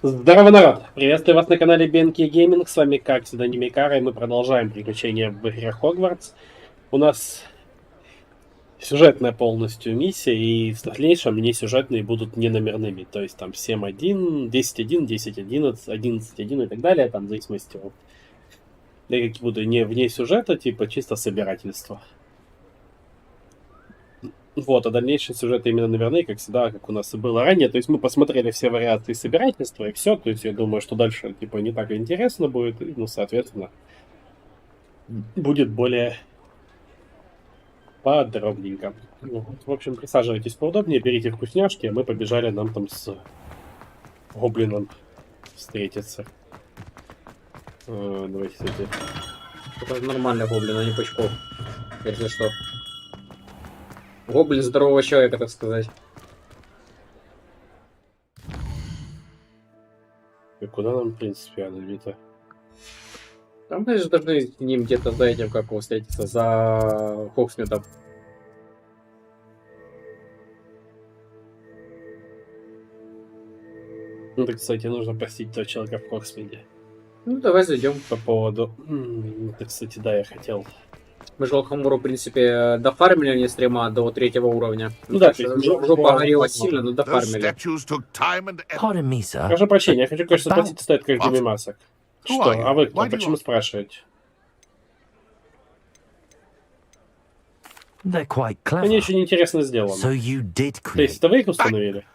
Здорово, народ! Приветствую вас на канале BNK Gaming. С вами, как всегда, Немикара, и мы продолжаем приключения в игре Хогвартс. У нас сюжетная полностью миссия, и в дальнейшем не сюжетные будут не номерными. То есть там 7.1, 10.1, 10.11, 11.1 и так далее, там в зависимости от... Я какие буду не вне сюжета, типа чисто собирательство. Вот, а дальнейшие сюжеты именно номерные, как всегда, как у нас и было ранее. То есть мы посмотрели все вариации собирательства и все. То есть я думаю, что дальше типа не так интересно будет. И, ну, соответственно, будет более подробненько. Ну, в общем, присаживайтесь поудобнее, берите вкусняшки, а мы побежали нам там с гоблином встретиться. Давайте, кстати. Это нормальный гоблин, а не Пучков. Если что. Гоблин здорового человека, так сказать. И куда нам, в принципе, Адальвита? Там, конечно, должны с ним где-то за этим, как его встретиться, за Хоксмитом. Ну, так, кстати, нужно посетить того человека в Хоксмиде. Ну, давай зайдем. По поводу... Так, кстати, да, я хотел... Мы же Алхамуру, в принципе, дофармили не стрима до 3-го уровня. Ну да, жопа горела сильно, но дофармили. Прошу прощения, я хочу кое-что спросить, стоит как масок. Что? А вы кто? Почему спрашиваете? Они очень интересно сделаны. То есть это вы их установили?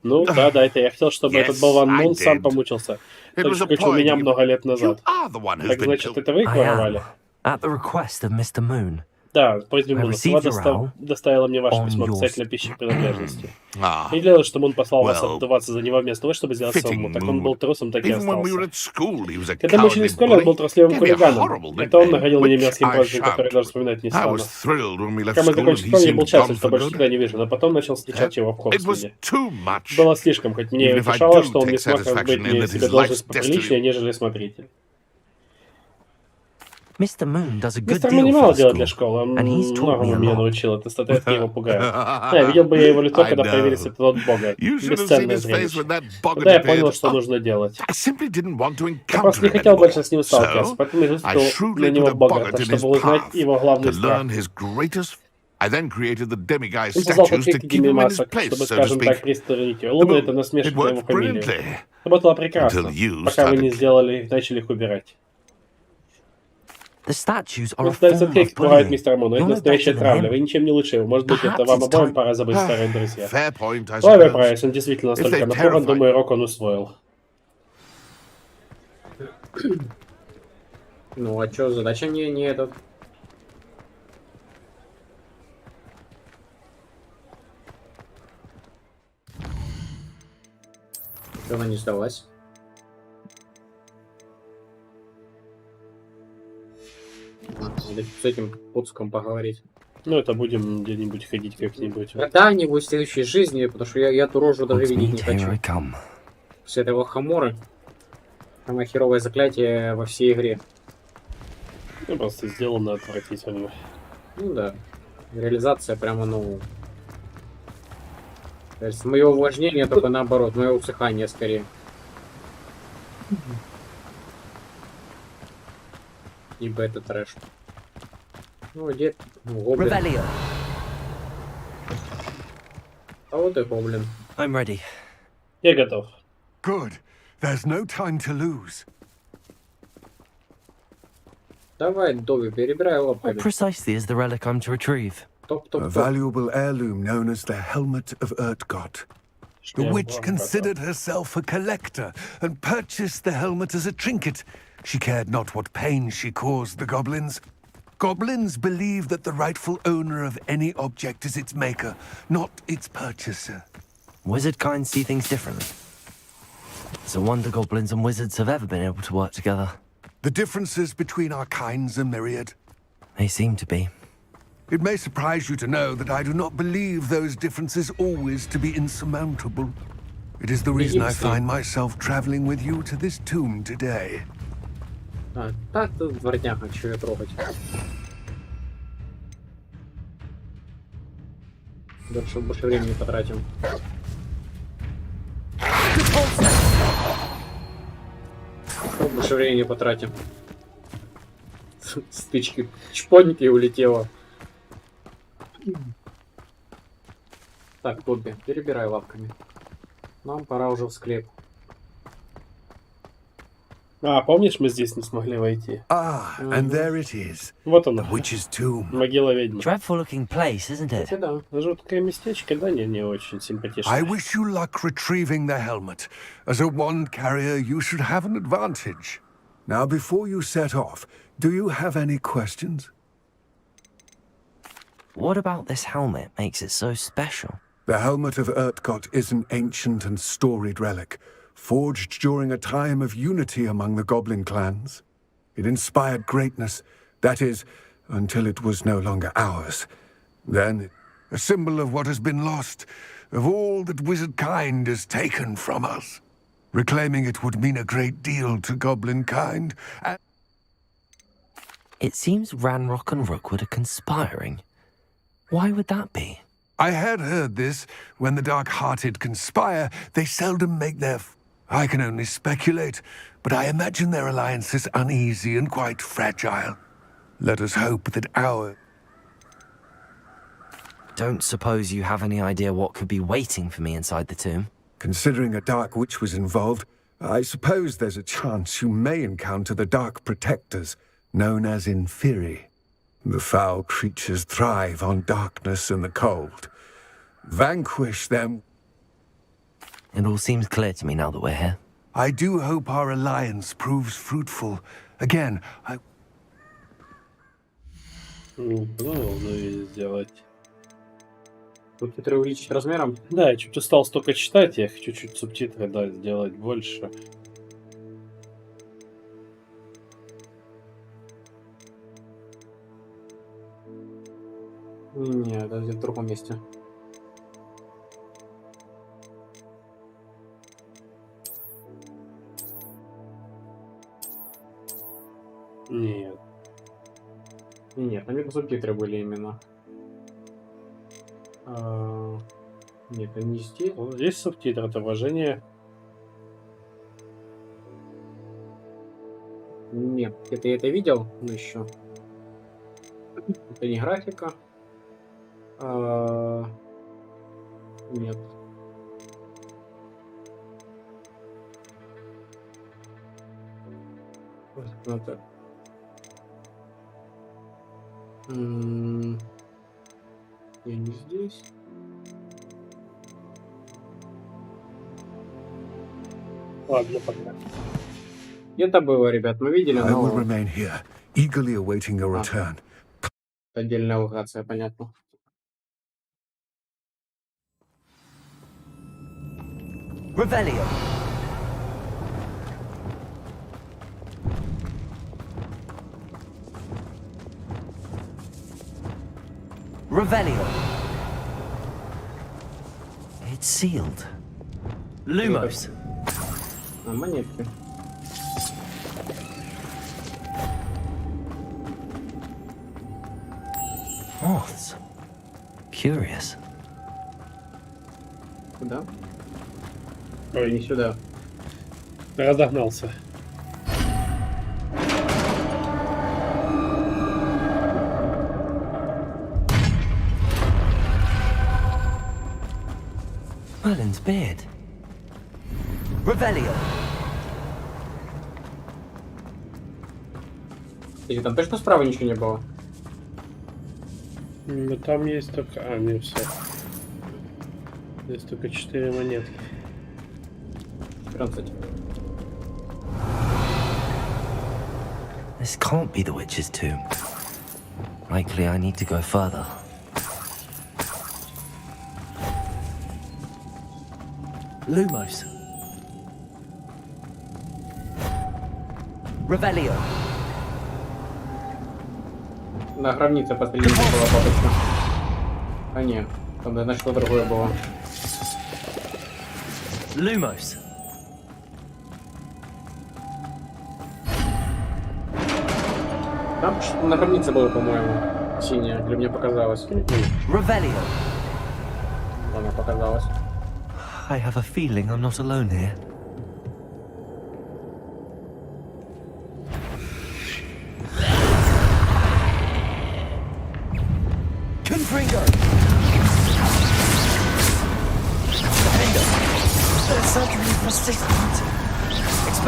Ну да, это я хотел, чтобы этот болван Мун сам помучился. Точно как у меня много лет назад. Так значит, это вы их воровали? Да, просьбе Муна. Сова доставила мне ваше письмо касательно пищевой принадлежности. И дело, что Мун послал вас отдуваться за него вместо того, чтобы сделать самому. Так он был трусом, так и остался. Когда мы учились в школе, он был трусливым хулиганом. Это он наградил меня мерзким прозвищем, которое даже вспоминать не стану. Когда мы закончили школу, я был счастлив, что больше никогда не вижу, но потом начал встречать его в Хогвартсе. Было слишком, хоть мне и утешало, что он не смог разбыть мне себе должность поприличнее, нежели смотритель. Мистер Мун немало делает для школы, он многому меня научил, это статуэтки его пугают. Да, видел бы я его лицо, когда появились этот вот бога. Бесценное зрелище. Тогда я понял, что нужно делать. Я просто не хотел больше с ним сталкиваться, поэтому я выставил на него бога, чтобы узнать его главный страх. Он создал каких-то гиммимасок, чтобы, скажем так, пристрелить его. Луна — это насмешка на его фамилию. Работало прекрасно, пока вы не начали их убирать. Настоящий кейк бывает, мистер Мун, но это настоящая травля. Вы ничем не лучше его. Может быть, это вам обоим пора забыть, старые друзья. Ловый прайс, он действительно настолько напуган, думаю, урок он усвоил. Ну, а чё, задача не этот. Она не сдалась. Надо с этим пуцком поговорить. Ну, это будем где-нибудь ходить как-нибудь. Когда-нибудь в следующей жизни, потому что я эту рожу даже видеть не хочу. После этого Хаморы. Самое херовое заклятие во всей игре. Ну, просто сделано отвратительно. Ну да. Реализация прямо, ну... То есть мое увлажнение только наоборот, мое усыхание скорее. Ибо это трэш. Ну, где? Ну, гоблин. А вот и гоблин. Я готов. Good. There's no time to lose. Давай, Добби, перебирай лапами. Precisely is the relic I'm to retrieve. A valuable heirloom known as the Helmet of Urtgott. The witch considered herself a collector and purchased the helmet as a trinket. She cared not what pain she caused the goblins. Goblins believe that the rightful owner of any object is its maker, not its purchaser. Wizard kind see things differently. It's a wonder goblins and wizards have ever been able to work together. The differences between our kinds are myriad. They seem to be. It may surprise you to know that I do not believe those differences always to be insurmountable. It is the reason I find myself traveling with you to this tomb today. А, так тут дворняга, чё её трогать. Дальше больше времени потратим. больше времени потратим. Стычки. Чпоньки и улетело. Так, Бобби, перебирай лапками. Нам пора уже в склеп. А, помнишь, мы здесь не смогли войти? And there it is. Вот она. The witch's tomb. Могила ведьмы. Dreadful looking place, isn't it? Да, жуткое местечко, да, не очень I симпатичное. wish you luck retrieving the helmet. As a wand carrier, you should have an advantage. Now, before you set off, do you have any questions? What about this helmet makes it so special? The helmet of Urtkot is an ancient and storied relic, forged during a time of unity among the goblin clans. It inspired greatness, that is, until it was no longer ours. Then, a symbol of what has been lost, of all that wizard kind is taken from us. Reclaiming it would mean a great deal to goblin kind. It seems Ranrock and Rookwood are conspiring. Why would that be? I had heard this. When the dark-hearted conspire, they seldom make their... I can only speculate, but I imagine their alliance is uneasy and quite fragile. Let us hope that our... Don't suppose you have any idea what could be waiting for me inside the tomb? Considering a dark witch was involved, I suppose there's a chance you may encounter the dark protectors, known as Inferi. The foul creatures thrive on darkness and the cold. Vanquish them. It all seems clear to me now that we're here. I do hope our alliance proves fruitful. Again, I... сделать. Тут субтитры увеличить размером? Да, я чуть устал столько читать, я хочу чуть субтитры, да, сделать больше. Нет, это в другом месте. Нет. Нет, наверное, субтитры были именно. Нет, это не здесь. Здесь субтитры, отображение. Нет, это я это видел, но еще. Это не графика. Нет. Вот так. Я не здесь. Ладно, пока. Это было, ребят, мы видели, I will но... remain here, eagerly awaiting your return. Отдельная локация, понятно. Revelio! Revelio! It's sealed. Lumos! Монетки. Moths. Curious. Куда? Ой, Не сюда. разогнался. Merlin's beard. Revelio! Или там точно справа ничего не было? Ну там есть только... А, не все. Здесь только 4 монетки. 14. This can't be the witch's tomb. Likely I need to go further. Lumos. Revelio. На гробнице посреди была бабочка. А нет, там, значит, что другое было. Lumos. Там что-то на гробнице было, по-моему, синее, или мне показалось. Revelio. Она показалась. I have a feeling I'm not alone here.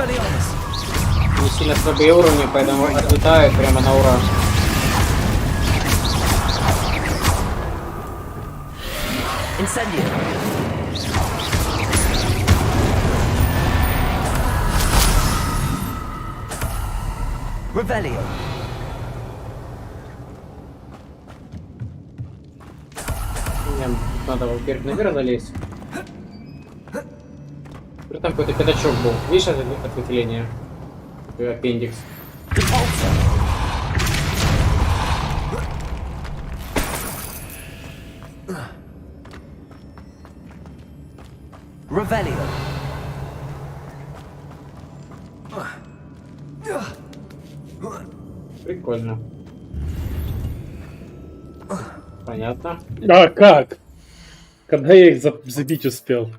Не сильно слабые уровни, поэтому отлетают прямо на ура. Revelio. Мне надо вверх наверх залезть. Там какой-то пятачок был. Видишь это ответвление? Аппендикс. Revelio. Прикольно. Понятно. А как? Когда я их забить успел?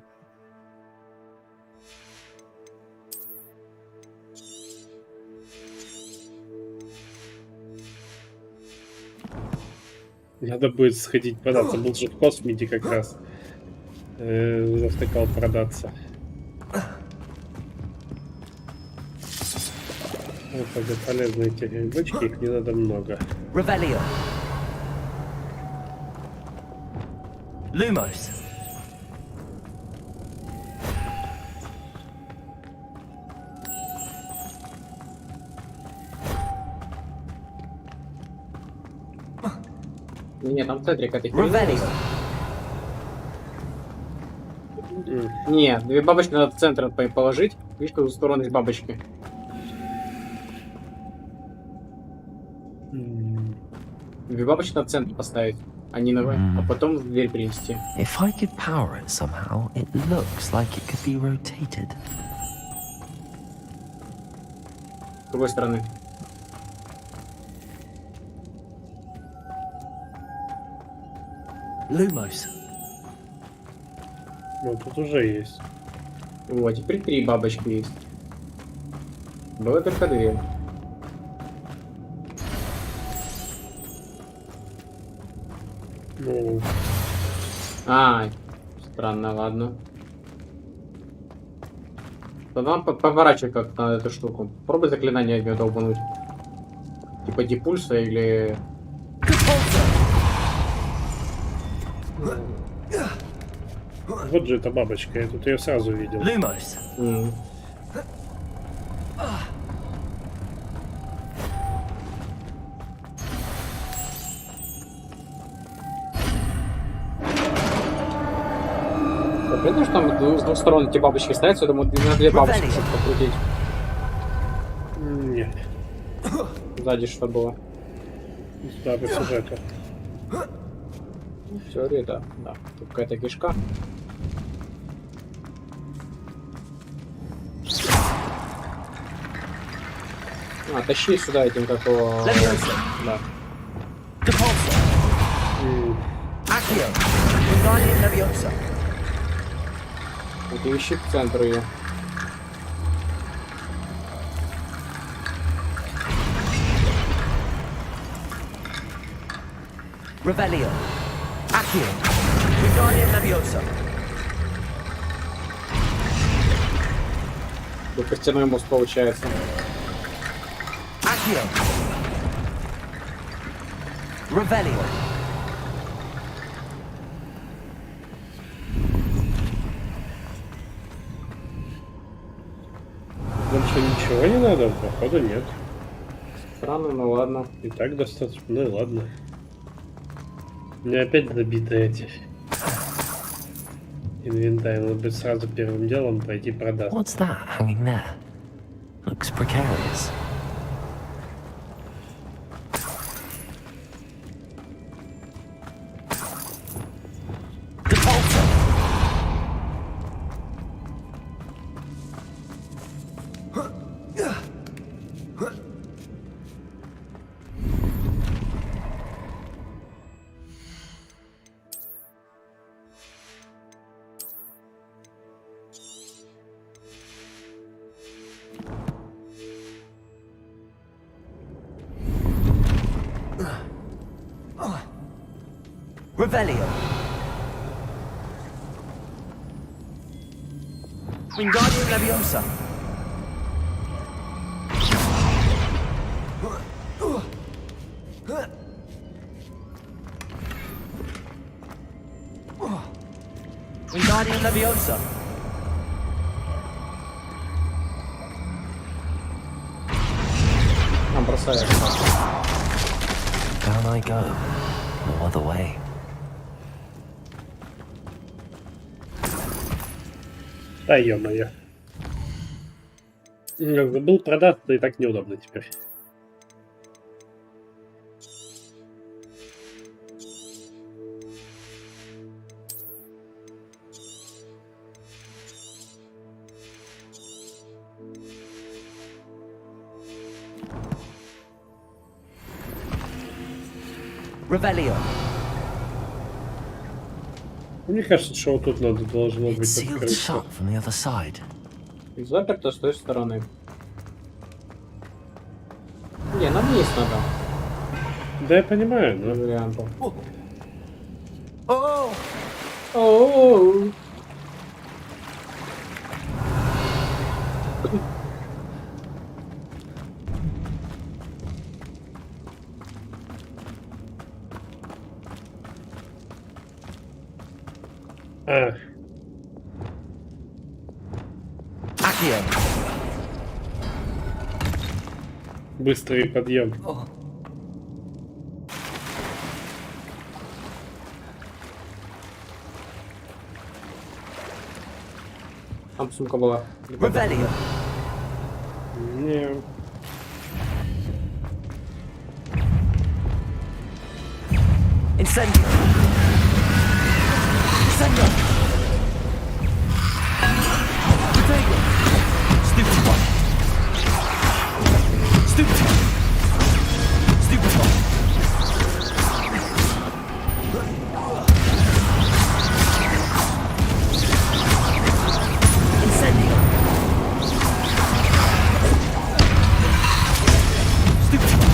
Надо будет сходить продаться. Был же в космите как раз. Завтыкал продаться. Это полезные эти грибочки, их не надо много. Revelio. Lumos. Нет, там центре какая-то. Revelio. Нет, две бабочки надо в центр положить. Видишь, какую сторону есть бабочки. Две бабочки надо в центр поставить, а не на а потом в дверь принести. If I could power it somehow, it looks like it could be rotated. С другой стороны. Lumos. Ну, тут уже есть. Вот, теперь три бабочки есть. Было только две. Ну, Странно, ладно. Тогда нам поворачивай как-то на эту штуку. Попробуй заклинание от нее долбануть. Типа дипульса или... вот же эта бабочка, я тут ее сразу видел. Lumos. Понятно, что там с двух сторон эти бабочки ставятся, я думаю, на две бабочки чтобы покрутить. Нет. Сзади что было? Да, по сюжету. В теории, да. Да. Тут какая-то кишка. Тащи сюда этим какого... Да. Вот и ищи к центру ее. Revelio. Accio. Wingardium Leviosa. Тут костяной мост получается. Accio. Revelio. Больше ничего не надо? Походу нет. Странно, ну ладно. И так достаточно, ну и ладно. У меня опять забиты эти инвентарь. Надо будет сразу первым делом пойти продать. What's that hanging there? Looks precarious. Revelio. Wingardium Leviosa. Wingardium Leviosa. Нам бросает. Down I go. No other way. Да ё-моё. Был продать-то и так неудобно теперь. Revelio. Мне кажется, что вот тут надо должно It's быть sealed открыто. shut from the other side. Заперто с той стороны. Не, нам вниз надо. Да я понимаю, но... Вариантов. Oh! Оу. А, Accio. быстрый подъем. Oh. Там сумка была. Revelio. Не... Incendio. Incendio. Potato. Stupid one. Stupid one. Stupid one. Incendio. Stupid one.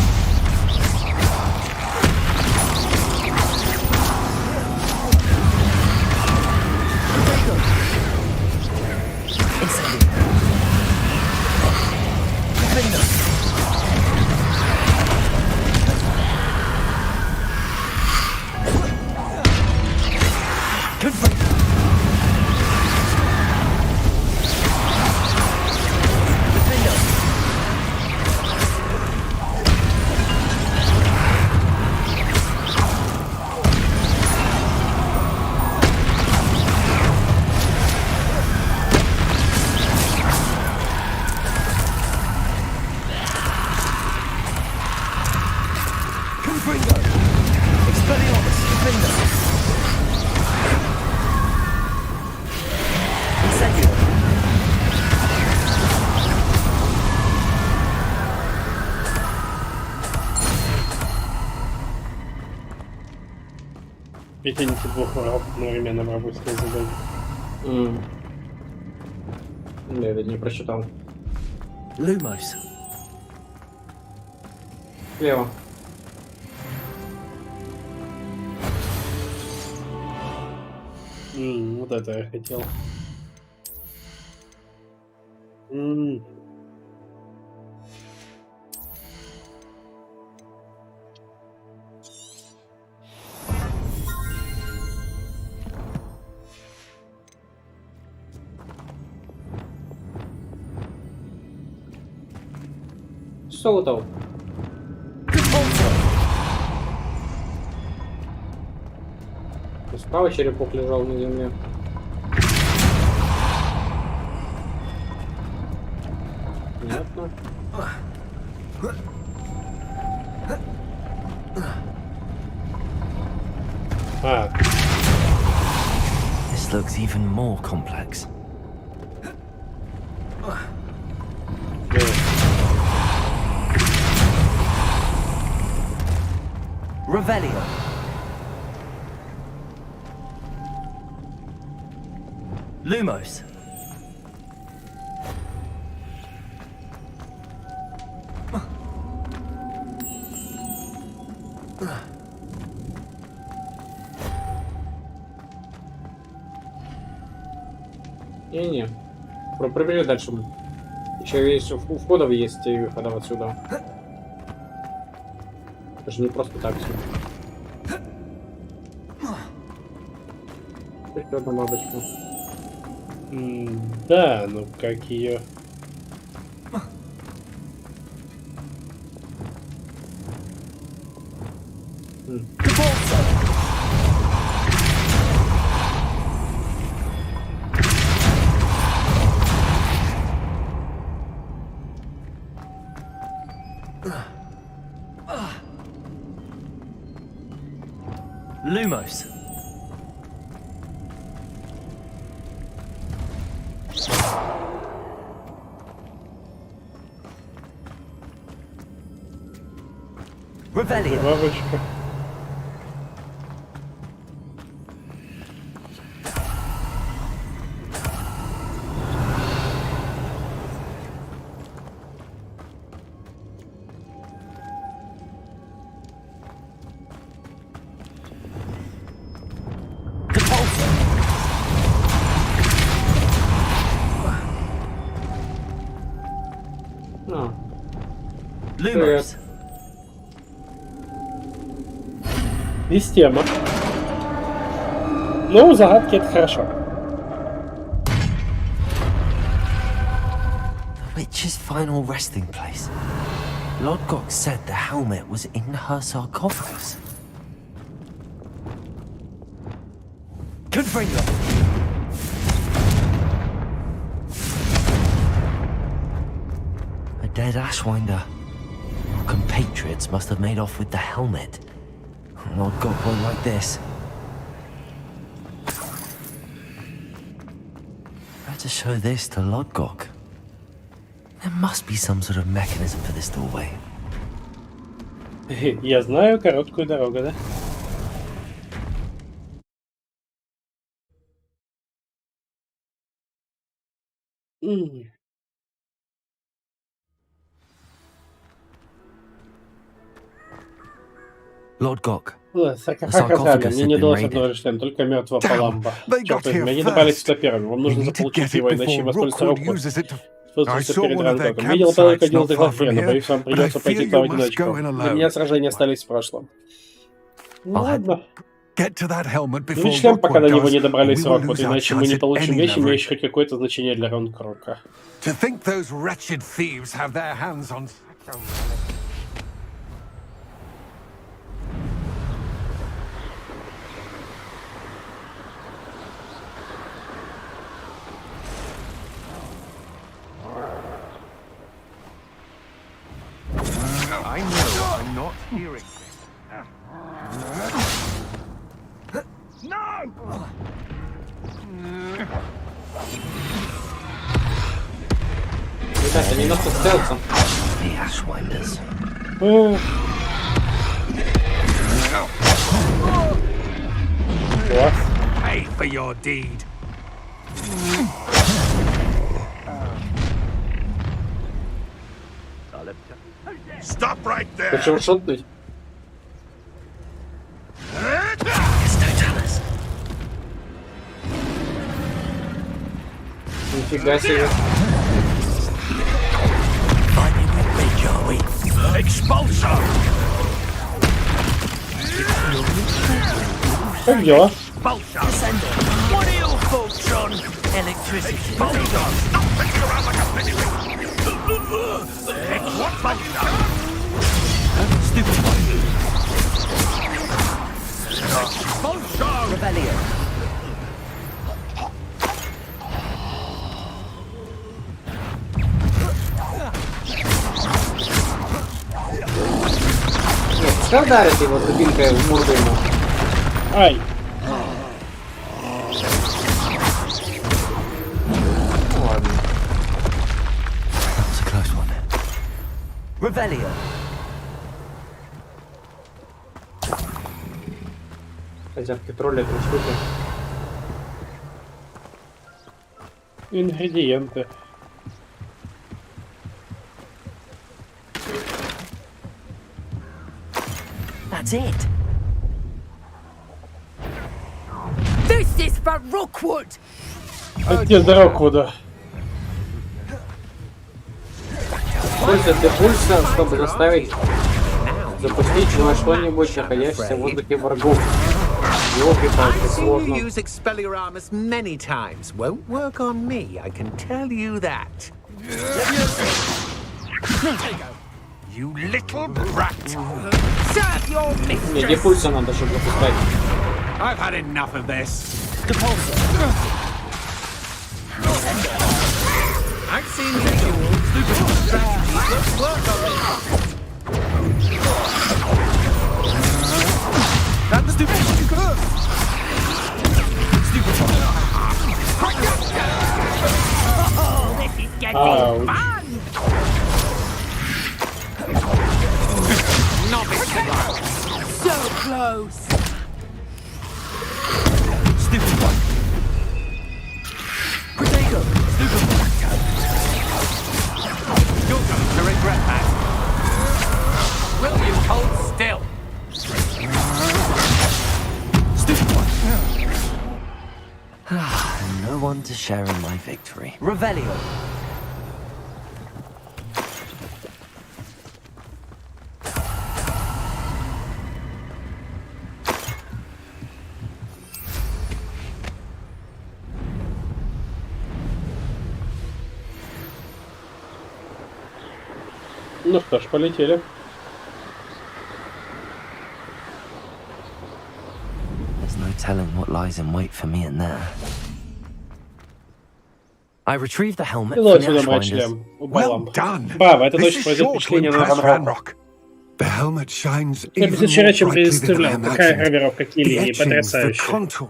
Прикиньте, двух врагов одновременно пропустили задание. Я ведь не прочитал. Lumos. Слева. Вот это я хотел. Соутал. Справа черепок лежал на земле. Понятно. This looks even more complex. Revelio. Lumos. Не-не. Пробежи дальше. Еще есть у входов есть и выходов отсюда. Это же не просто так все. Еще одна бабочка. Да, ну как ее... Lumos. Rebellion. Бабочка. Lumos. Система. Ну, загадки это хорошо. The witch's final resting place. Lodgok said the helmet was in her sarcophagus. Confringo. A dead Ashwinder. Our compatriots must have made off with the helmet. Lodgok won't like this. Better show this to Lodgok. There must be some sort of mechanism for this doorway. Я знаю короткую дорогу, да? Lodgok. Саркофаг оставлен. Мне не удалось обнаружить, только мертвого Паламба. Черт возьми, они добрались сюда первыми. Вам нужно заполучить его, иначе им воспользуется Роквуд. Используется перед Ранкоком. Видел только один из захватывающих, но боюсь, вам придется пойти туда в одиночку. Для меня сражения остались в прошлом. Ну ладно. Ну, шлем, пока до него не добрались в Роквуд, иначе мы не получим вещи, имеющие хоть какое-то значение для Ранкока. I know I'm not hearing this. No! Ребята, не надо стелсом. The Ashwinders. Pay for your deed. Stop right there. Почему шутнуть? Нифига себе. Expulsion. Как дела? What are your thoughts on electricity? Stop thinking around like a penny. Stupid one. Expulsion. Rebellion. Нет, пускай ударит его дубинкой в морду ему. Ай! Ну ладно. That was a close one. Rebellion. Хозяйки тролля, три штуки. Ингредиенты. That's it. This is for Rookwood. Где до Роквуда? Используйте пульса, чтобы заставить запустить во что-нибудь, находящееся в воздухе врагов. Елки-палки, сложно. Use Expelliarmus many times. Won't work on me, I can tell you that. You little brat. Serve your mistress. Не, депульса надо, чтобы запускать. I've had enough of this. I've seen visuals. Stupid strategies. Let's work on it. That's stupid. Oh, this is getting fun! So close! Stupid one. Potato. Stupid one. You're going to regret that. Will you hold still? Stupid one. No one to share in my victory. Revelio. Ну что ж, полетели. There's no telling what lies in wait for me in there. I retrieved the helmet Ну, from the отсюда мой Ashwinders. член. Well done. Браво, это This точно is производит sure to впечатление на impress Ранкока. The helmet shines Я even безучера, more чем brightly than I представлял. Какая imagined. гравировка The линии, etchings, the потрясающе. contour.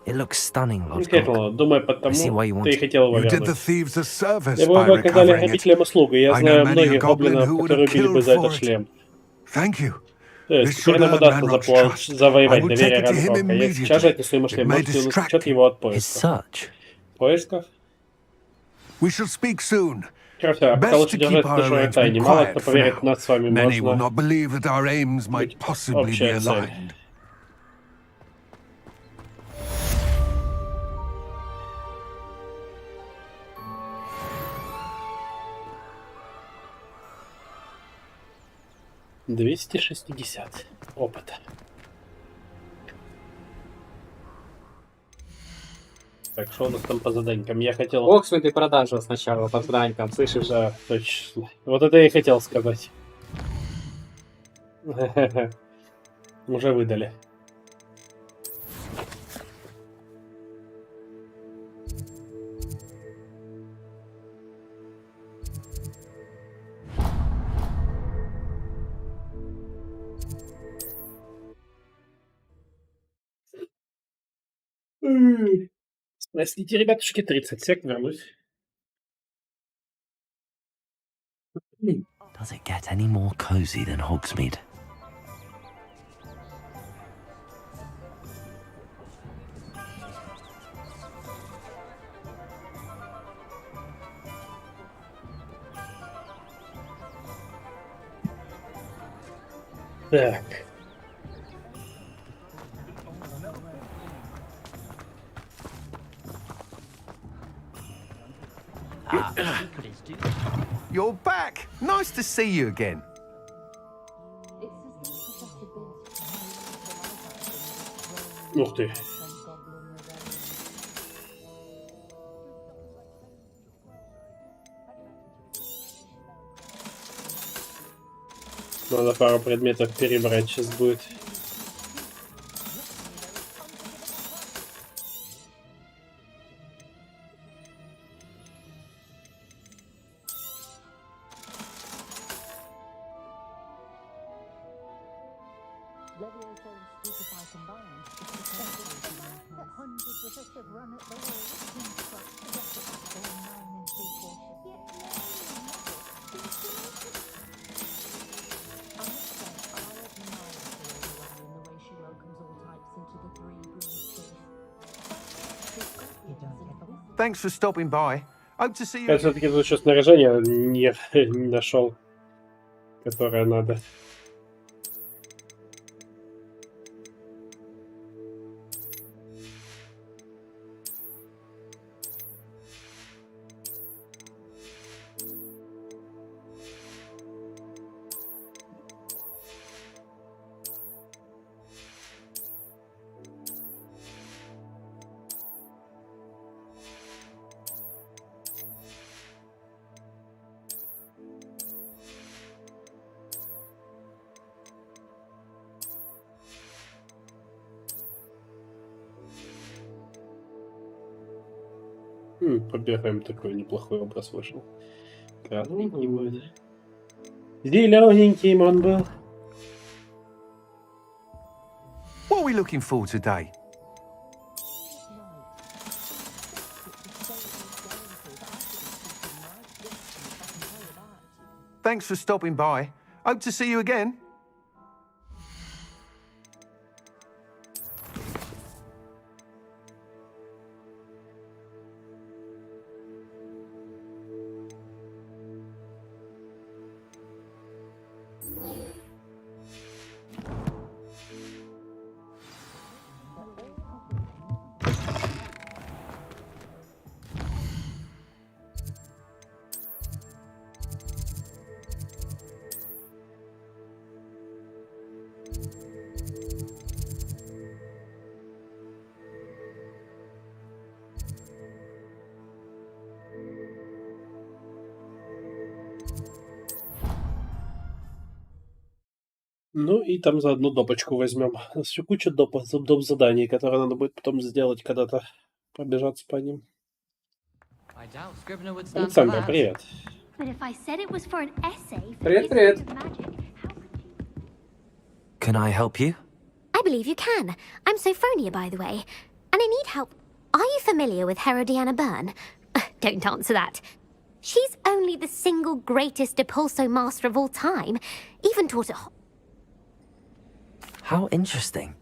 It looks stunning, Lord Gork. Хекло, думаю, потому ты и хотел его You did the вернуть. thieves a service Я by бы оказали recovering it. грабителям услугу, и я I знаю know many a многих goblin гоблинов, who would которые have убили бы killed за for этот it. шлем. Thank you. То есть, This теперь should нам earn удастся Ranrock's trust. завоевать I would доверие take it to him Ранкока. Я сейчас же отнесу ему шлем, It may можете distract насчет him. его от His поиска. search. Поисков? We shall speak soon. Хотя, пока Best лучше to keep держать our это в тайне. arrangement Мало кто quiet for поверит now. в нас с вами. Many will Можно not believe that our aims might possibly be общая цель. aligned. $260 опыта. Так, что у нас там по заданькам? Я хотел... Оксмит и продажа сначала по заданькам, слышишь? Да, точно. Вот это я и хотел сказать. Уже выдали. Простите, ребятушки, 30 сек, вернусь. Does it get any more cozy than Hogsmeade? Так. You're back. Nice to see you again. Ух ты. Надо пару предметов перебрать сейчас будет. Thanks for stopping by. Hope to see you. Я все-таки тут еще снаряжение не нашел, которое надо. Побегаем, такой неплохой образ вышел. Красненький будет. Зелененький он был. What are we looking for today? Thanks for stopping by. Hope to see you again. Ну и там заодно допочку возьмем. У нас еще куча доп заданий, которые надо будет потом сделать когда-то. Пробежаться по ним. Александр, привет. Привет, привет. Can I help you? I believe you can. I'm Sophronia, by the way. And I need help. Are you familiar with Herodiana Byrne? Don't answer that. She's only the single greatest Depulso master of all time. Even taught at How interesting.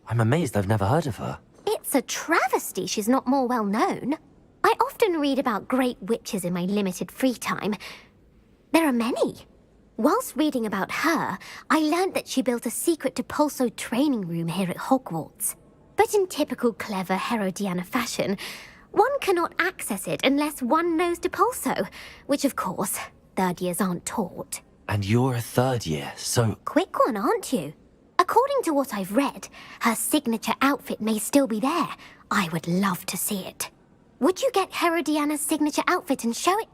I'm amazed I've never heard of her. It's a travesty she's not more well known. I often read about great witches in my limited free time. There are many. Whilst reading about her, I learned that she built a secret Depulso training room here at Hogwarts. But in typical clever Herodiana fashion, one cannot access it unless one knows Depulso, which of course, third years aren't taught. And you're a third year, so... Quick one, aren't you? According to what I've read, her signature outfit may still be there. I would love to see it. Would you get Herodiana's signature outfit and show it?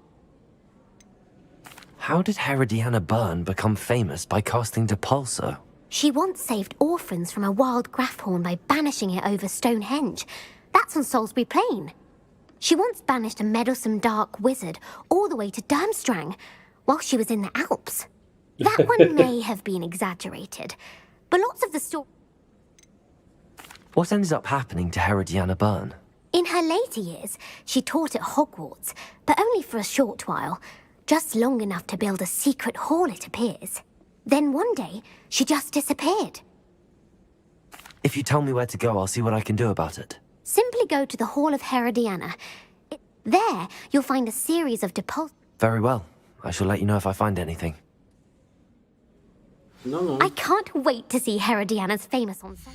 How did Herodiana Byrne become famous by casting Depulso? She once saved orphans from a wild Grafhorn by banishing it over Stonehenge. That's on Salisbury Plain. She once banished a meddlesome dark wizard all the way to Durmstrang, while she was in the Alps. That one may have been exaggerated, but lots of the story... What ended up happening to Herodiana Byrne? In her later years, she taught at Hogwarts, but only for a short while. Just long enough to build a secret hall, it appears. Then one day, she just disappeared. If you tell me where to go, I'll see what I can do about it. Simply go to the Hall of Herodiana. There, you'll find a series of Very well. I shall let you know if I find anything. No. I can't wait to see Herodiana's famous on set.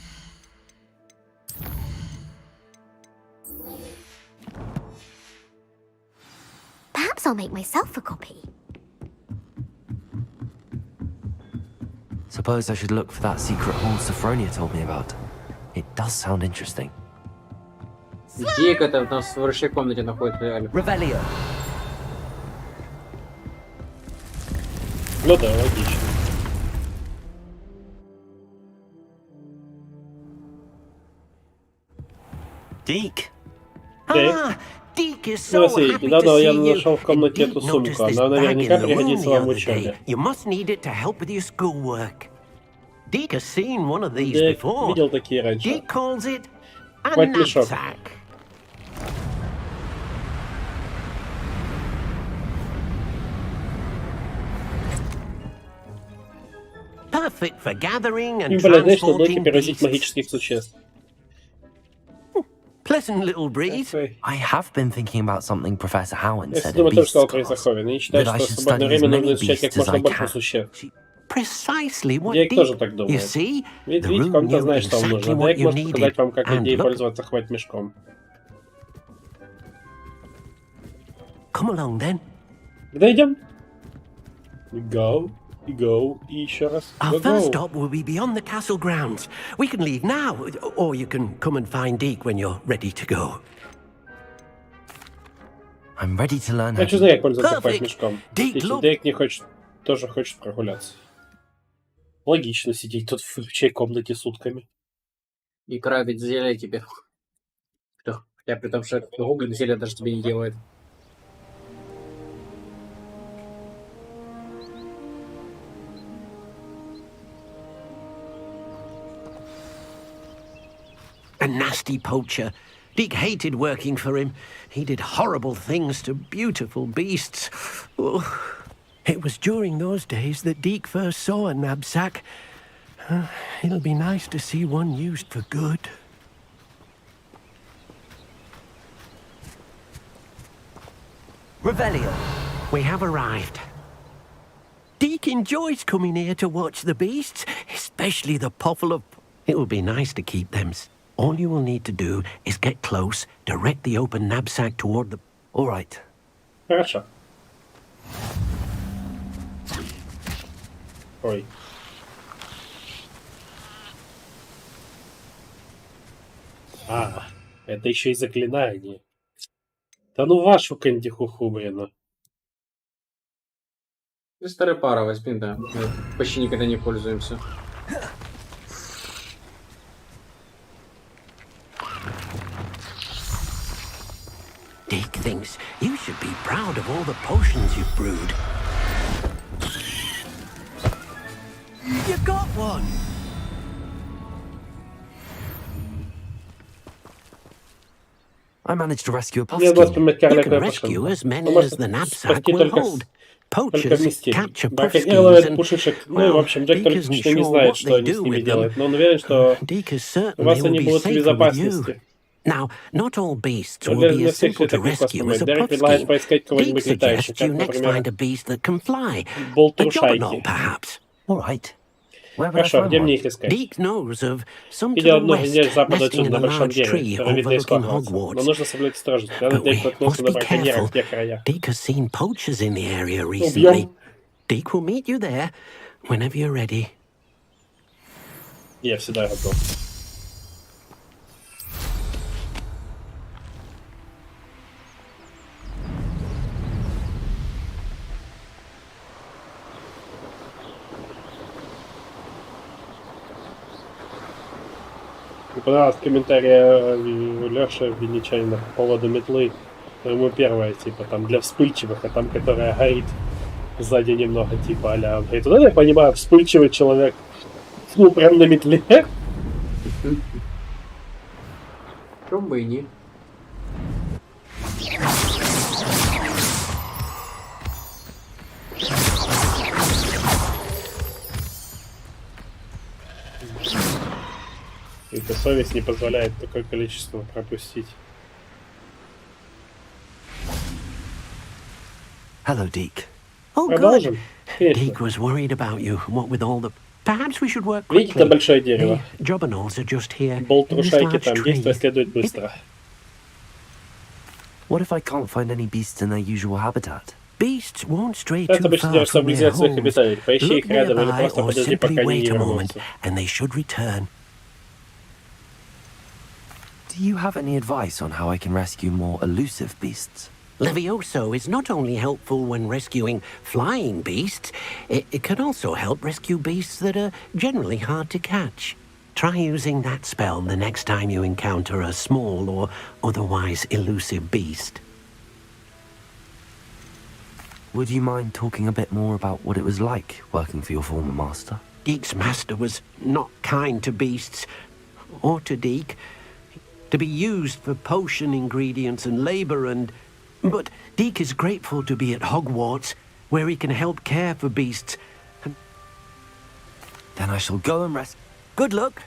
Perhaps I'll make myself a copy. Suppose I should look for that secret hall Sophronia told me about. It does sound interesting. Где это у нас в врачебной комнате находится реально? Revelio. Ну да, логично. Deke. Deke. Deke is Ну, so Василий, happy to недавно я see you. нашел в комнате эту Deke сумку. noticed this Она bag наверняка in the room пригодится the вам в other учебе. day. You must need it to help with your schoolwork. Deke has seen one of these Дек before. видел такие раньше. Deke calls it a Хватит мешок. knapsack. Perfect for gathering and Им полезно, что доки transporting перевозить beasts. магических существ. Pleasant little breeze. Такой. I have been thinking about something Professor Howland Я said in думаю, тоже Beast сказал про class. Исаховин. И считаю, That I что should в свободное study as время many нужно изучать как beasts as можно I больше can. существ. Precisely what Дек тоже Deke... так You думает. see, Ведь the видите, room кому-то knew знает, что вам exactly нужно. what Дек you может показать needed. вам, как And людей look, пользоваться хватмешком. come along then. Куда идем? Go. И еще раз. Our Go. first stop will be beyond the castle grounds. We can leave now, or you can come and find Deke when you're ready to go. I'm ready to learn how Хочу to... знать, как пользоваться Perfect. хватмешком. Дик, Если look. Дек не хочет, тоже хочет прогуляться. Логично сидеть тут в чьей комнате сутками. И крафить зелье тебе. Хотя при том, что гоблин зелье даже тебе не делает. A nasty poacher. Deke hated working for him. He did horrible things to beautiful beasts. Oh. It was during those days that Deke first saw a knapsack. It'll be nice to see one used for good. Revelio. We have arrived. Deke enjoys coming here to watch the beasts, especially the puffle of... It will be nice to keep them. All you will need to do is get close, direct the open knapsack toward the... All right. Хорошо. Ой. А, это еще и заклинание. Да ну вашу кандихуху, блин. Старая пара возьми, да. Мы почти никогда не пользуемся. Deke thinks you should be proud of all the potions you've brewed. You got one! I managed to rescue a Мне puffskin. You can rescue as many as the knapsack will hold. Poachers capture Браконьеры puffskins пушишек. and, Ну и в общем, Джек только Deke isn't что не sure знает, what что they они с do ними with them. делают, но он уверен, что Deke is у certain вас they will они be будут в safer with you. безопасности. Now, not all beasts Но will для be as всех simple to таких rescue as a Гарри предлагает puffskin. поискать Deke кого-нибудь летающего, suggests как, you next например, find a beast that can fly. A болтрушайки. jobberknoll, perhaps. All right. Where would I Хорошо, find где one? мне их искать? Deke knows of some to Видел the одну west, гниль запада nesting отсюда in на a большом large дереве, tree которое видно из overlooking Хогвартса. Но Hogwarts. нужно соблюдать осторожность. Когда But Дейк we наткнулся must на be браконьера careful. в тех краях. Deke has seen poachers in the area recently. Убьем. Deke will meet you there whenever you're ready. Я всегда готов. Мне понравилось комментария Лёши Винничанина по поводу метлы. Ему первая, типа, там, для вспыльчивых, а там, которая горит сзади немного, типа, а-ля. Он говорит, вот я понимаю, вспыльчивый человек. Ну, прям на метле. Чё бы и не. Эта совесть не позволяет такое количество пропустить. Hello, Deke. Oh, Продолжим? good. Конечно. Deke was worried about you, what with all the... Perhaps we should work Видите, quickly. это большое дерево. The jobberknolls are just here. In this Болтрушайки large там. tree. Действие следует быстро. What if I can't find any beasts in their usual habitat? Beasts won't stray Часто too обычно far держатся from вблизи their от своих homes. обитателей. Поищи Look их рядом или nearby просто or подожди, simply пока они не wait a moment, вернутся. and they should return. Do you have any advice on how I can rescue more elusive beasts? Levioso is not only helpful when rescuing flying beasts, it can also help rescue beasts that are generally hard to catch. Try using that spell the next time you encounter a small or otherwise elusive beast. Would you mind talking a bit more about what it was like working for your former master? Deke's master was not kind to beasts, or to Deke. To be used for potion ingredients and labor and... But Deke is grateful to be at Hogwarts, where he can help care for beasts. Then I shall go and rest. Good luck.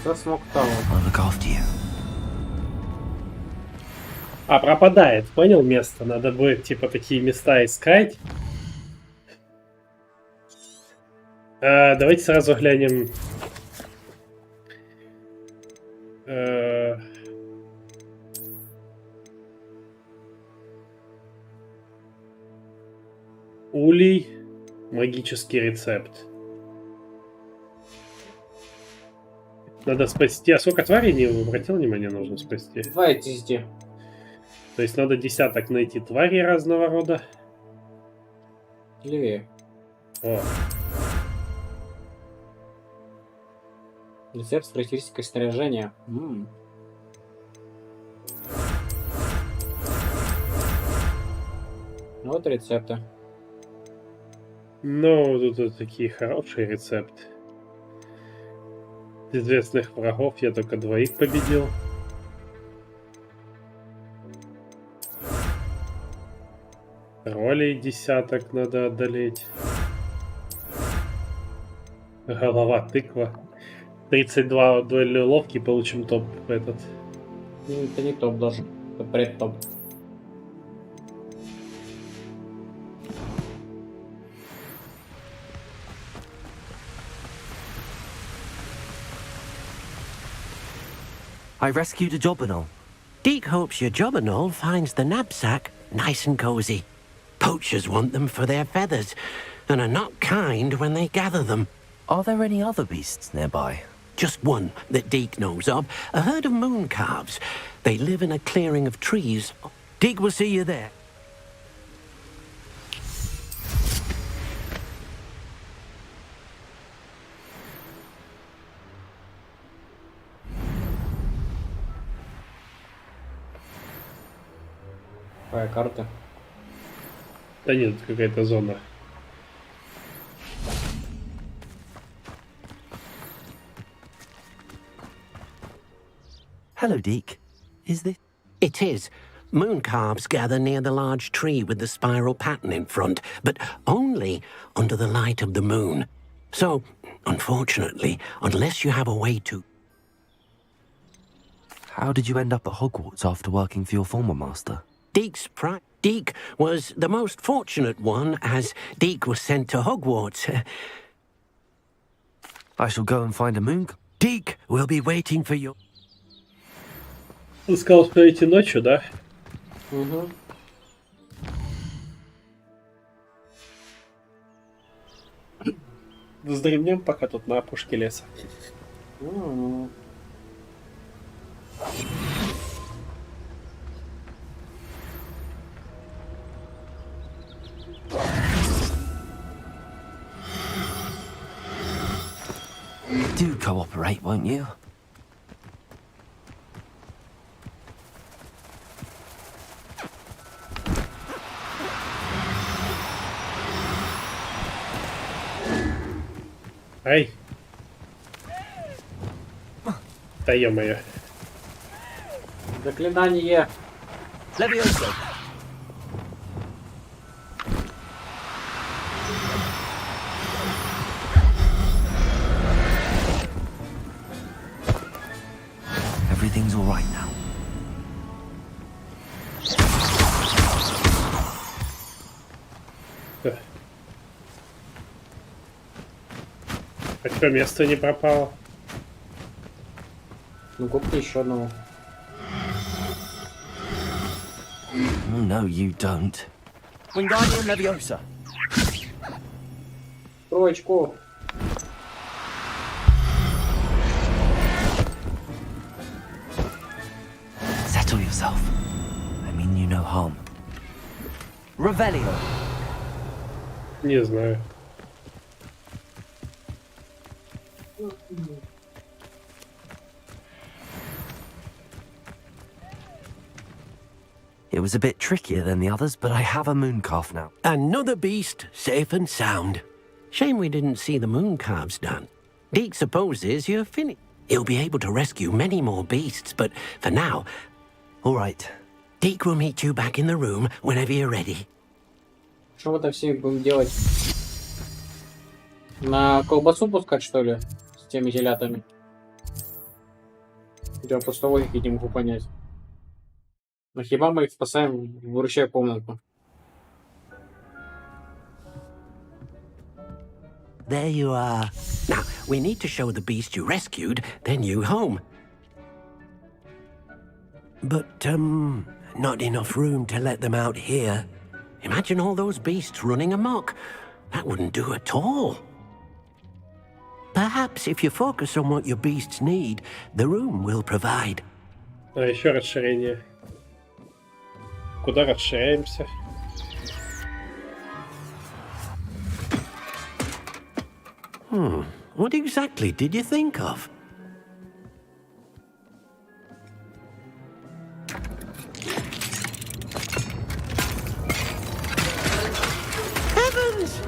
Засмоктал. I'll look after you. А, пропадает. Понял место? Надо будет, типа, такие места искать. Давайте сразу глянем. Улей. Магический рецепт. Надо спасти. А сколько тварей не обратил внимание, нужно спасти? 2 из 10. То есть надо десяток найти тварей разного рода. Левее. О. Рецепт с характеристикой снаряжения. Вот рецепты. Ну, тут такие хорошие рецепты. Из известных врагов я только 2 победил. Ролей десяток надо одолеть. Голова тыква. 32 дуэльной ловки, получим топ этот. Это не топ даже. Это предтоп. I rescued a Jobberknoll. Deke hopes your Jobberknoll finds the knapsack nice and cozy. Poachers want them for their feathers, and are not kind when they gather them. Are there any other beasts nearby? Just one that Deke knows of, a herd of moon calves. They live in a clearing of trees. Deke will see you there. Какая карта? Да нет, какая-то зона. Hello, Deke. Is this... It is. Moon calves gather near the large tree with the spiral pattern in front, but only under the light of the moon. So, unfortunately, unless you have a way to... How did you end up at Hogwarts after working for your former master? Deke was the most fortunate one, as Deke was sent to Hogwarts. I shall go and find a moon... Deke will be waiting for you. Ты сказал, что идти ночью, да? Угу. Вздремнем пока тут на опушке леса. Do cooperate, won't you? Ай! Да ё-моё. Заклинание. Levioso. Everything's all right now. А что, место не пропало? Ну, купи еще одного. No, you don't. Wingardium Leviosa. Троечку. Settle yourself. I mean you no harm. Revelio. Не знаю. It was a bit trickier than the others, but I have a moon calf now. Another beast, safe and sound. Shame we didn't see the moon calves done. Deke supposes you're finished. He'll be able to rescue many more beasts, but for now... All right. Deke will meet you back in the room whenever you're ready. Что мы там все будем делать? На колбасу пускать, что ли? С теми телятами? Я просто логики не могу понять. Нахиба мы их спасаем, выручая комнату? There you are. Now, we need to show the beast you rescued, then you home. But, not enough room to let them out here. Imagine all those beasts running amok. That wouldn't do at all. Perhaps if you focus on what your beasts need, the room will provide. А еще расширение. Куда расширяемся? What exactly did you think of? Heavens!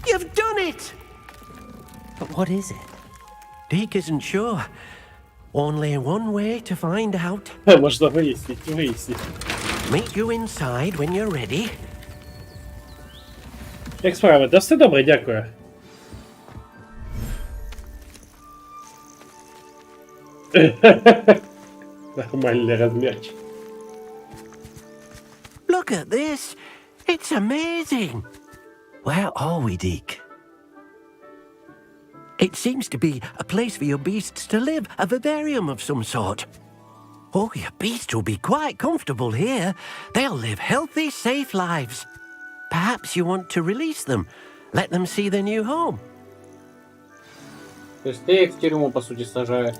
You've done it! But what is it? Deke isn't sure. Only one way to find out. Можно выяснить. Meet you inside when you're ready. Як справи? Да все добре, дякую. Нормальный размерчик. Look at this. It's amazing. Where are we, Deke? It seems to be a place for your beasts to live, a vivarium of some sort. Oh, your beasts will be quite comfortable here. They'll live healthy, safe lives. Perhaps you want to release them, let them see their new home. То есть ты их в тюрьму, по сути, сажаешь.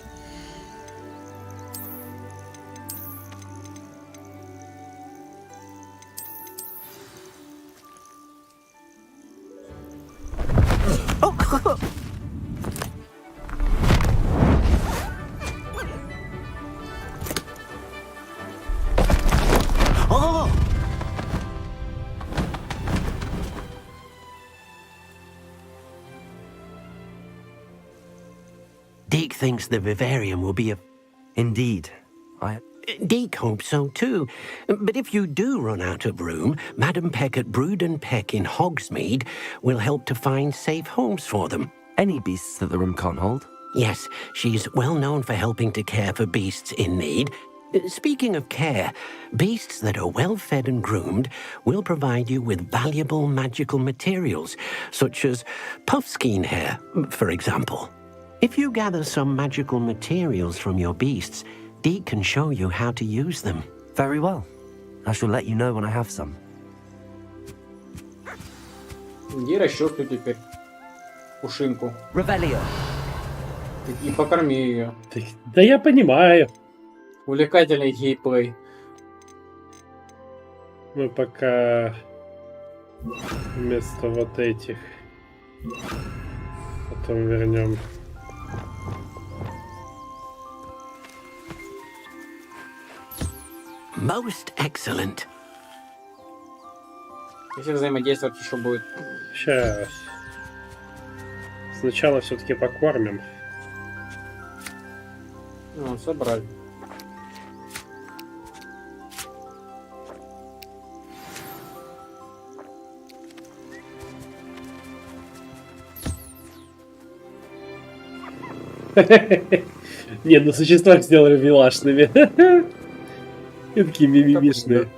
Deke thinks the vivarium will be a... Indeed. Deke hopes so too. But if you do run out of room, Madam Peck at Brood and Peck in Hogsmeade will help to find safe homes for them. Any beasts that the room can't hold? Yes, she's well known for helping to care for beasts in need. Speaking of care, beasts that are well fed and groomed will provide you with valuable magical materials, such as puffskein hair, for example. If you gather some magical materials from your beasts, Deke can show you how to use them. Very well. I shall let you know when I have some. Иди расчёскай теперь пушинку. Revelio. И покорми ее. Да я понимаю. Увлекательный геймплей. Мы пока вместо вот этих потом вернем. Most excellent. Если взаимодействовать еще будет. Сейчас. Сначала все-таки покормим. Ну, собрали. Нет, ну существа сделали милашными. И такие мимимишные.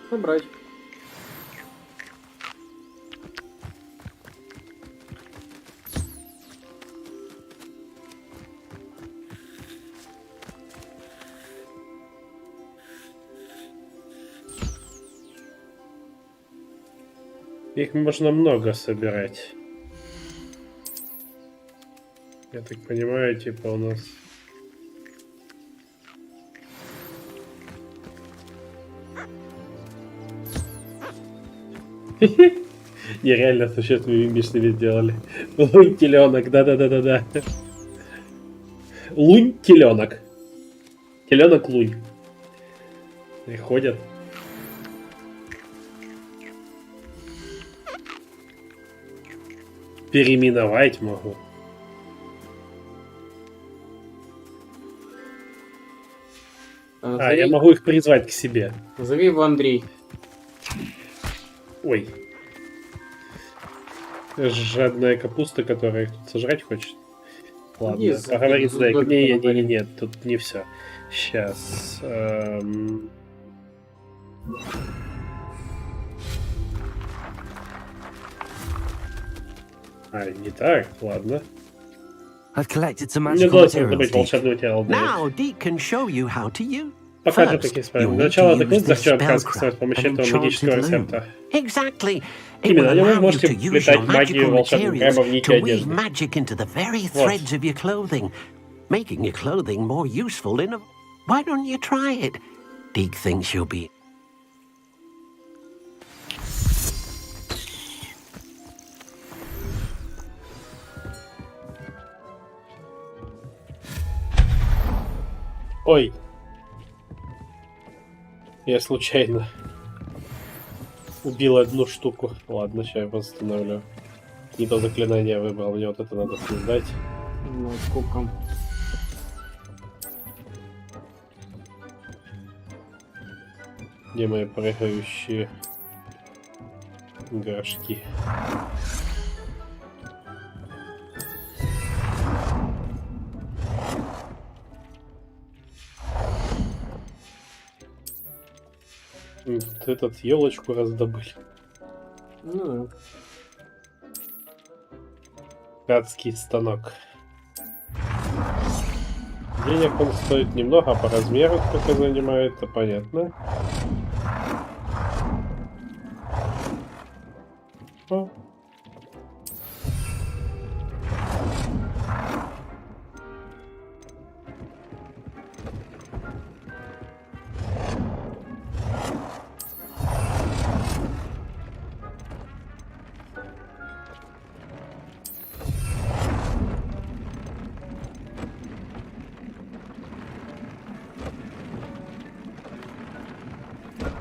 Собрать. Их можно много собирать. Я так понимаю, типа у нас... Нереально существенно мимишными сделали. Лунь-теленок, да-да-да-да-да. Лунь-теленок. Теленок-лунь. И ходят. Переименовать могу. Я могу их призвать к себе. Назови его Андрей. Ой. Жадная капуста, которая их тут сожрать хочет. Ладно, Нет, поговорить с Дэйком. не, Нет, тут не все. Сейчас. Не так, ладно. I've collected some Мне magical удалось materials, добыть Deke. волшебную тело. Now Deke can show you how to use. Покажу, как исправить. Сначала атакует захватывающая с помощью этого магического enchanted рецепта. Exactly. It Именно, will на него вы allow you можете to use your вплетать магию magical волшебным кремом в materials нити to weave одежды. magic into the very Вот. threads of your clothing, making your clothing more useful in a... Why don't you try it? Deke thinks you'll be... Ой. Я случайно убил одну штуку. Ладно, сейчас я восстановлю. Не то заклинание выбрал, мне вот это надо создать. Ну, сколько? Где мои прыгающие горшки? Вот этот елочку раздобыли. Ну, Ткацкий станок. Денег он стоит немного, а по размеру сколько занимает, это понятно. О.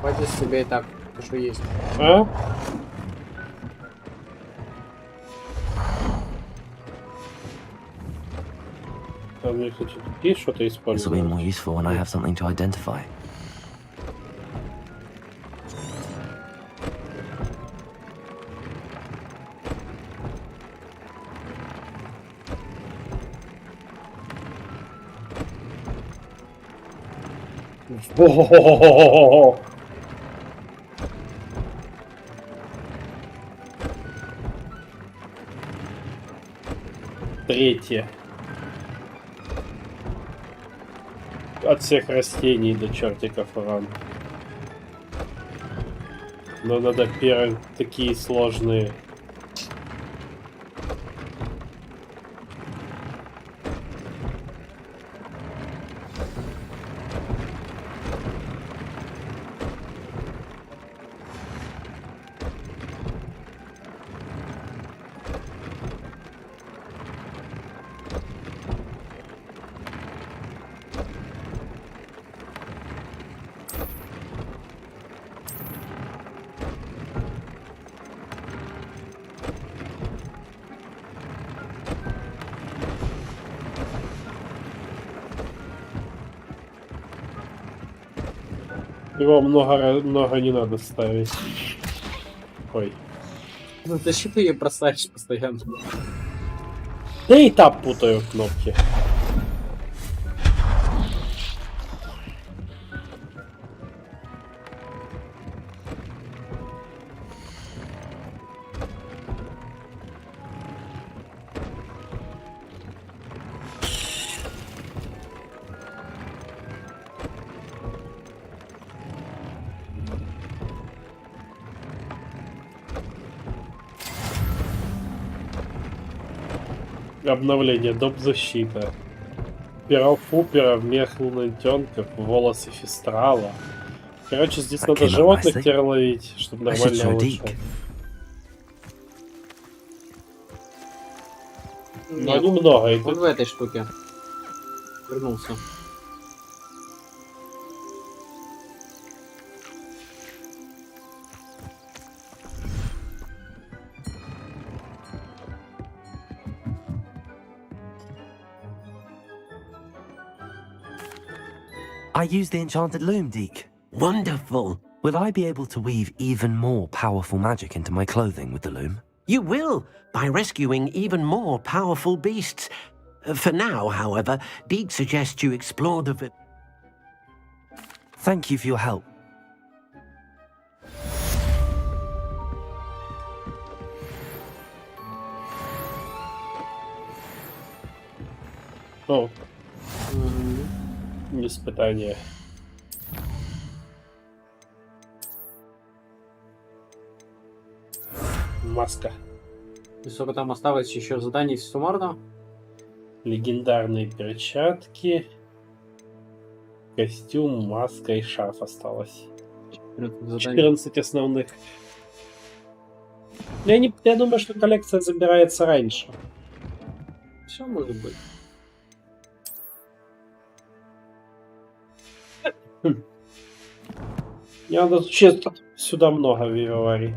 хватит с тебя и так, то, что есть. А? Там мне, кстати, есть что-то This will be использовать. more useful when I have something to identify. О-хо-хо-хо-хо-хо-хо. Третье. От всех растений до чертиков ран. Но надо первые такие сложные. Его много не надо ставить. Ой. Ну зачем ты ее бросаешь постоянно? Я и так путаю кнопки. Обновление, доп. Защита. Пера фупера, мех лунатенков, волосы фистрала. Короче, здесь надо животных теперь ловить, чтобы нормально улучшать. Но немного. И Вот в этой штуке. Вернулся. I used the enchanted loom, Deke. Wonderful. Will I be able to weave even more powerful magic into my clothing with the loom? You will, by rescuing even more powerful beasts. For now, however, Deke suggests you explore the... Thank you for your help. О. Испытание. Маска. И сколько там осталось еще заданий суммарно? Легендарные перчатки. Костюм, маска и шарф осталось. 14 основных. Я думаю, что коллекция забирается раньше. Все может быть. Я надо честно, сюда много виварий.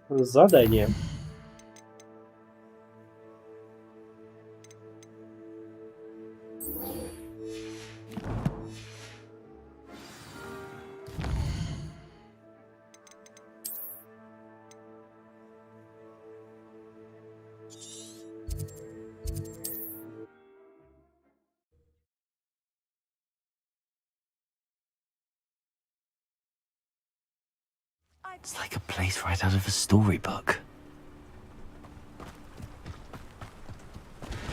Задание. It's like a place right out of a storybook.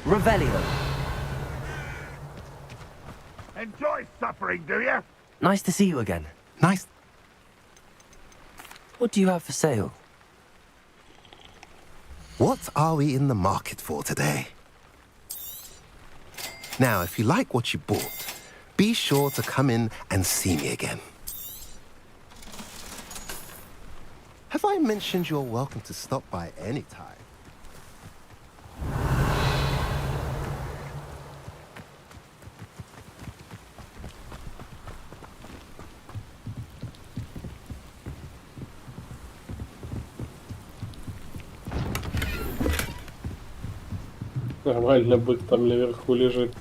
Revelio. Enjoy suffering, do you? Nice to see you again. Nice. What do you have for sale? What are we in the market for today? Now, if you like what you bought, be sure to come in and see me again. Have I mentioned you're welcome to stop by any time? Нормально, бык там наверху лежит.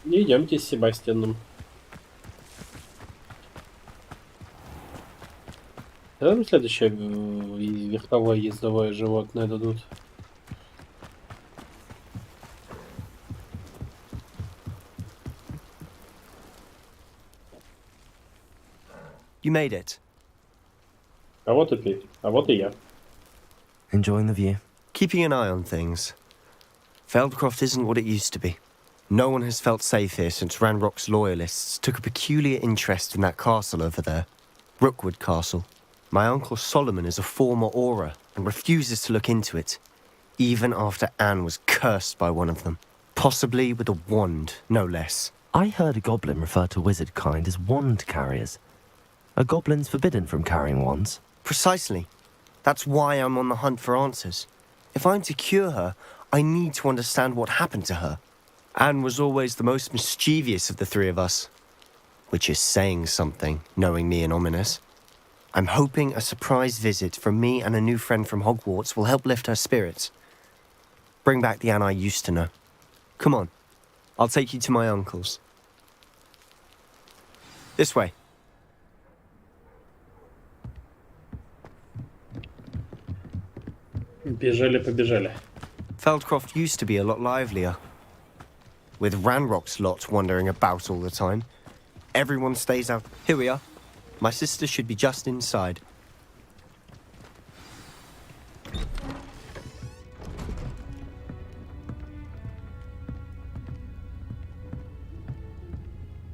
Идемте с Себастьяном. Когда нам следующее верховое ездовое животное дадут? You made it. А вот и ты, а вот и я. Enjoying the view? Keeping an eye on things. Feldcroft isn't what it used to be. No one has felt safe here since Ranrock's loyalists took a peculiar interest in that castle over there. Rookwood Castle. My uncle Solomon is a former Auror and refuses to look into it, even after Anne was cursed by one of them. Possibly with a wand, no less. I heard a goblin refer to wizard kind as wand carriers. Are goblins forbidden from carrying wands? Precisely. That's why I'm on the hunt for answers. If I'm to cure her, I need to understand what happened to her. Anne was always the most mischievous of the three of us. Which is saying something, knowing me and Ominous. I'm hoping a surprise visit from me and a new friend from Hogwarts will help lift her spirits. Bring back the Anne I used to know. Come on. I'll take you to my uncle's. This way. Побежали. Feldcroft used to be a lot livelier. With Ranrock's lot wandering about all the time. Everyone stays out. Here we are. My sister should be just inside.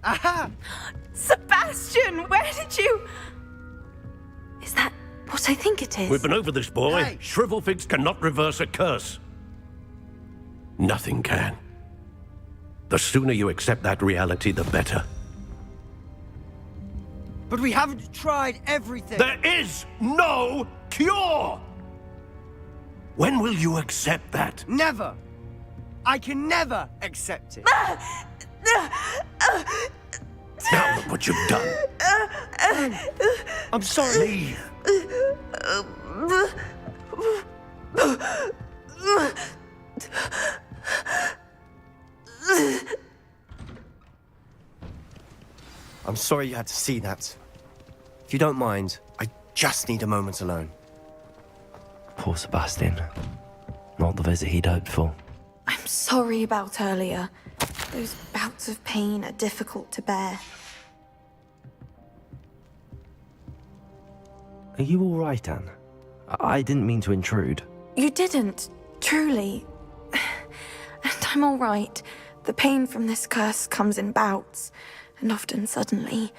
Aha! Sebastian, where did you... Is that what I think it is? We've been over this, boy. Hey. Shrivelfigs cannot reverse a curse. Nothing can. The sooner you accept that reality, the better. But we haven't tried everything. There is no cure! When will you accept that? Never. I can never accept it. Now look what you've done. I'm sorry. Leave. I'm sorry you had to see that. If you don't mind, I just need a moment alone. Poor Sebastian. Not the visit he'd hoped for. I'm sorry about earlier. Those bouts of pain are difficult to bear. Are you all right, Anne? I didn't mean to intrude. You didn't, truly. And I'm all right. The pain from this curse comes in bouts, and often suddenly.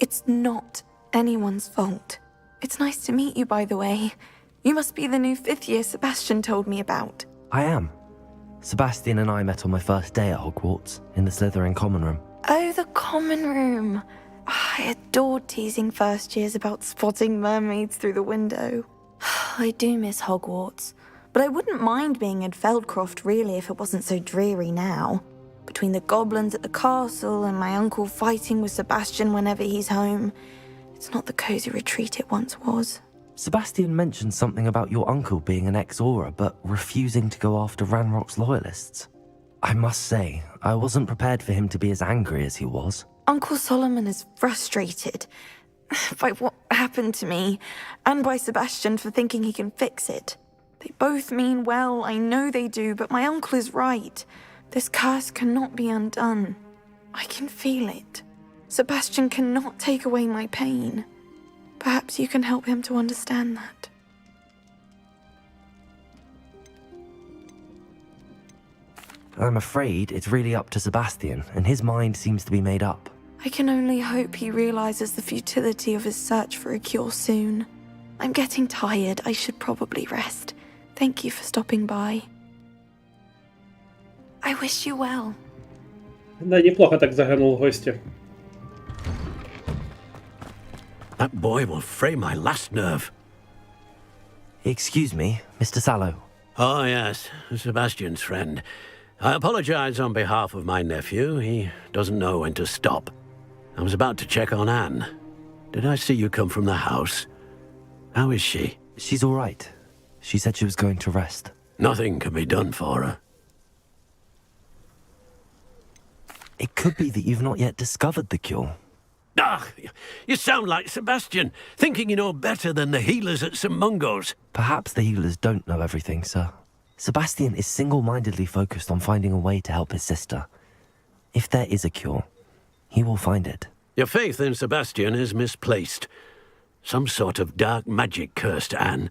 It's not anyone's fault. It's nice to meet you, by the way. You must be the new 5th year Sebastian told me about. I am. Sebastian and I met on my first day at Hogwarts, in the Slytherin common room. Oh, the common room. I adored teasing first years about spotting mermaids through the window. I do miss Hogwarts, but I wouldn't mind being in Feldcroft really if it wasn't so dreary now. Between the goblins at the castle and my uncle fighting with Sebastian whenever he's home, it's not the cozy retreat it once was. Sebastian mentioned something about your uncle being an ex-Auror, but refusing to go after Ranrock's loyalists. I must say, I wasn't prepared for him to be as angry as he was. Uncle Solomon is frustrated by what happened to me, and by Sebastian for thinking he can fix it. They both mean well, I know they do, but my uncle is right. This curse cannot be undone. I can feel it. Sebastian cannot take away my pain. Perhaps you can help him to understand that. I'm afraid it's really up to Sebastian, and his mind seems to be made up. I can only hope he realizes the futility of his search for a cure soon. I'm getting tired. I should probably rest. Thank you for stopping by. I wish you well. Да, неплохо так заглянул в гости. That boy will fray my last nerve. Excuse me, Mr. Sallow. Oh, yes, Sebastian's friend. I apologize on behalf of my nephew. He doesn't know when to stop. I was about to check on Anne. Did I see you come from the house? How is she? She's all right. She said she was going to rest. Nothing can be done for her. It could be that you've not yet discovered the cure. Ah, you sound like Sebastian, thinking you know better than the healers at St. Mungo's. Perhaps the healers don't know everything, sir. Sebastian is single-mindedly focused on finding a way to help his sister. If there is a cure, he will find it. Your faith in Sebastian is misplaced. Some sort of dark magic cursed Anne,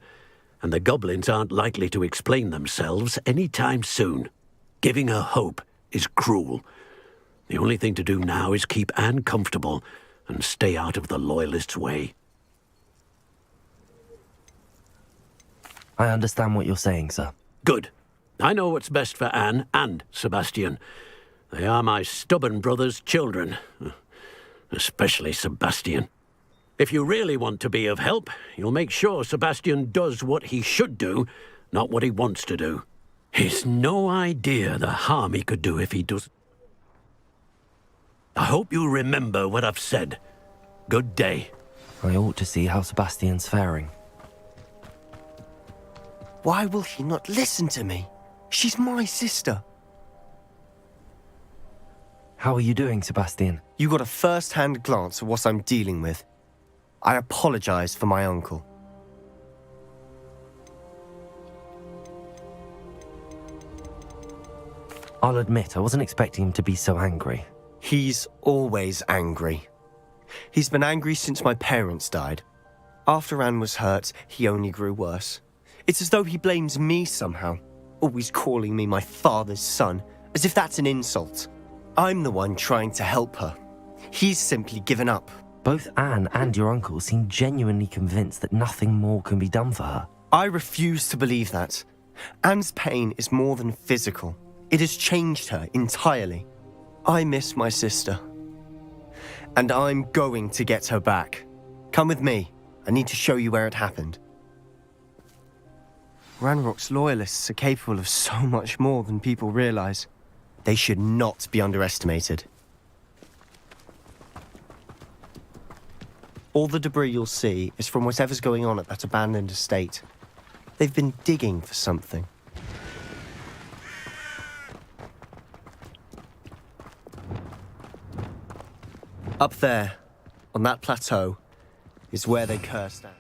and the goblins aren't likely to explain themselves any time soon. Giving her hope is cruel. The only thing to do now is keep Anne comfortable and stay out of the Loyalists' way. I understand what you're saying, sir. Good. I know what's best for Anne and Sebastian. They are my stubborn brother's children. Especially Sebastian. If you really want to be of help, you'll make sure Sebastian does what he should do, not what he wants to do. He's no idea the harm he could do if he does. I hope you remember what I've said. Good day. I ought to see how Sebastian's faring. Why will he not listen to me? She's my sister. How are you doing, Sebastian? You got a first-hand glance at what I'm dealing with. I apologize for my uncle. I'll admit, I wasn't expecting him to be so angry. He's always angry. He's been angry since my parents died. After Anne was hurt, he only grew worse. It's as though he blames me somehow, always calling me my father's son, as if that's an insult. I'm the one trying to help her. He's simply given up. Both Anne and your uncle seem genuinely convinced that nothing more can be done for her. I refuse to believe that. Anne's pain is more than physical. It has changed her entirely. I miss my sister. And I'm going to get her back. Come with me. I need to show you where it happened. Ranrock's loyalists are capable of so much more than people realize. They should not be underestimated. All the debris you'll see is from whatever's going on at that abandoned estate. They've been digging for something. Up there, on that plateau, is where they cursed Anne.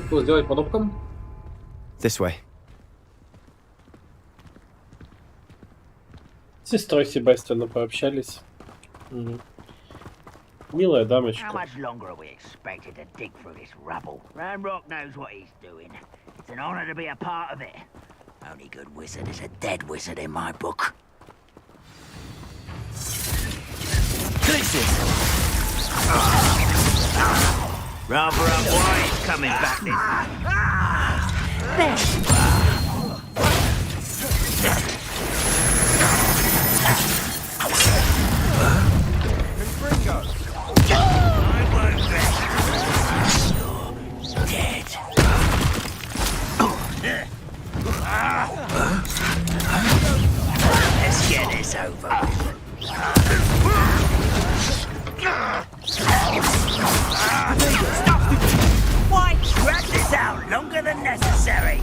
Что сделать по кнопкам? This way. С сестрой Себастьяна пообщались. Милая дамочка. How much longer are we expected to dig through this rubble? Ranrock knows what he's doing. It's an honor to be a part of it. Only good wizard is a dead wizard in my book. Rather unwise coming back Let's get this over with. Why drag this out longer than necessary?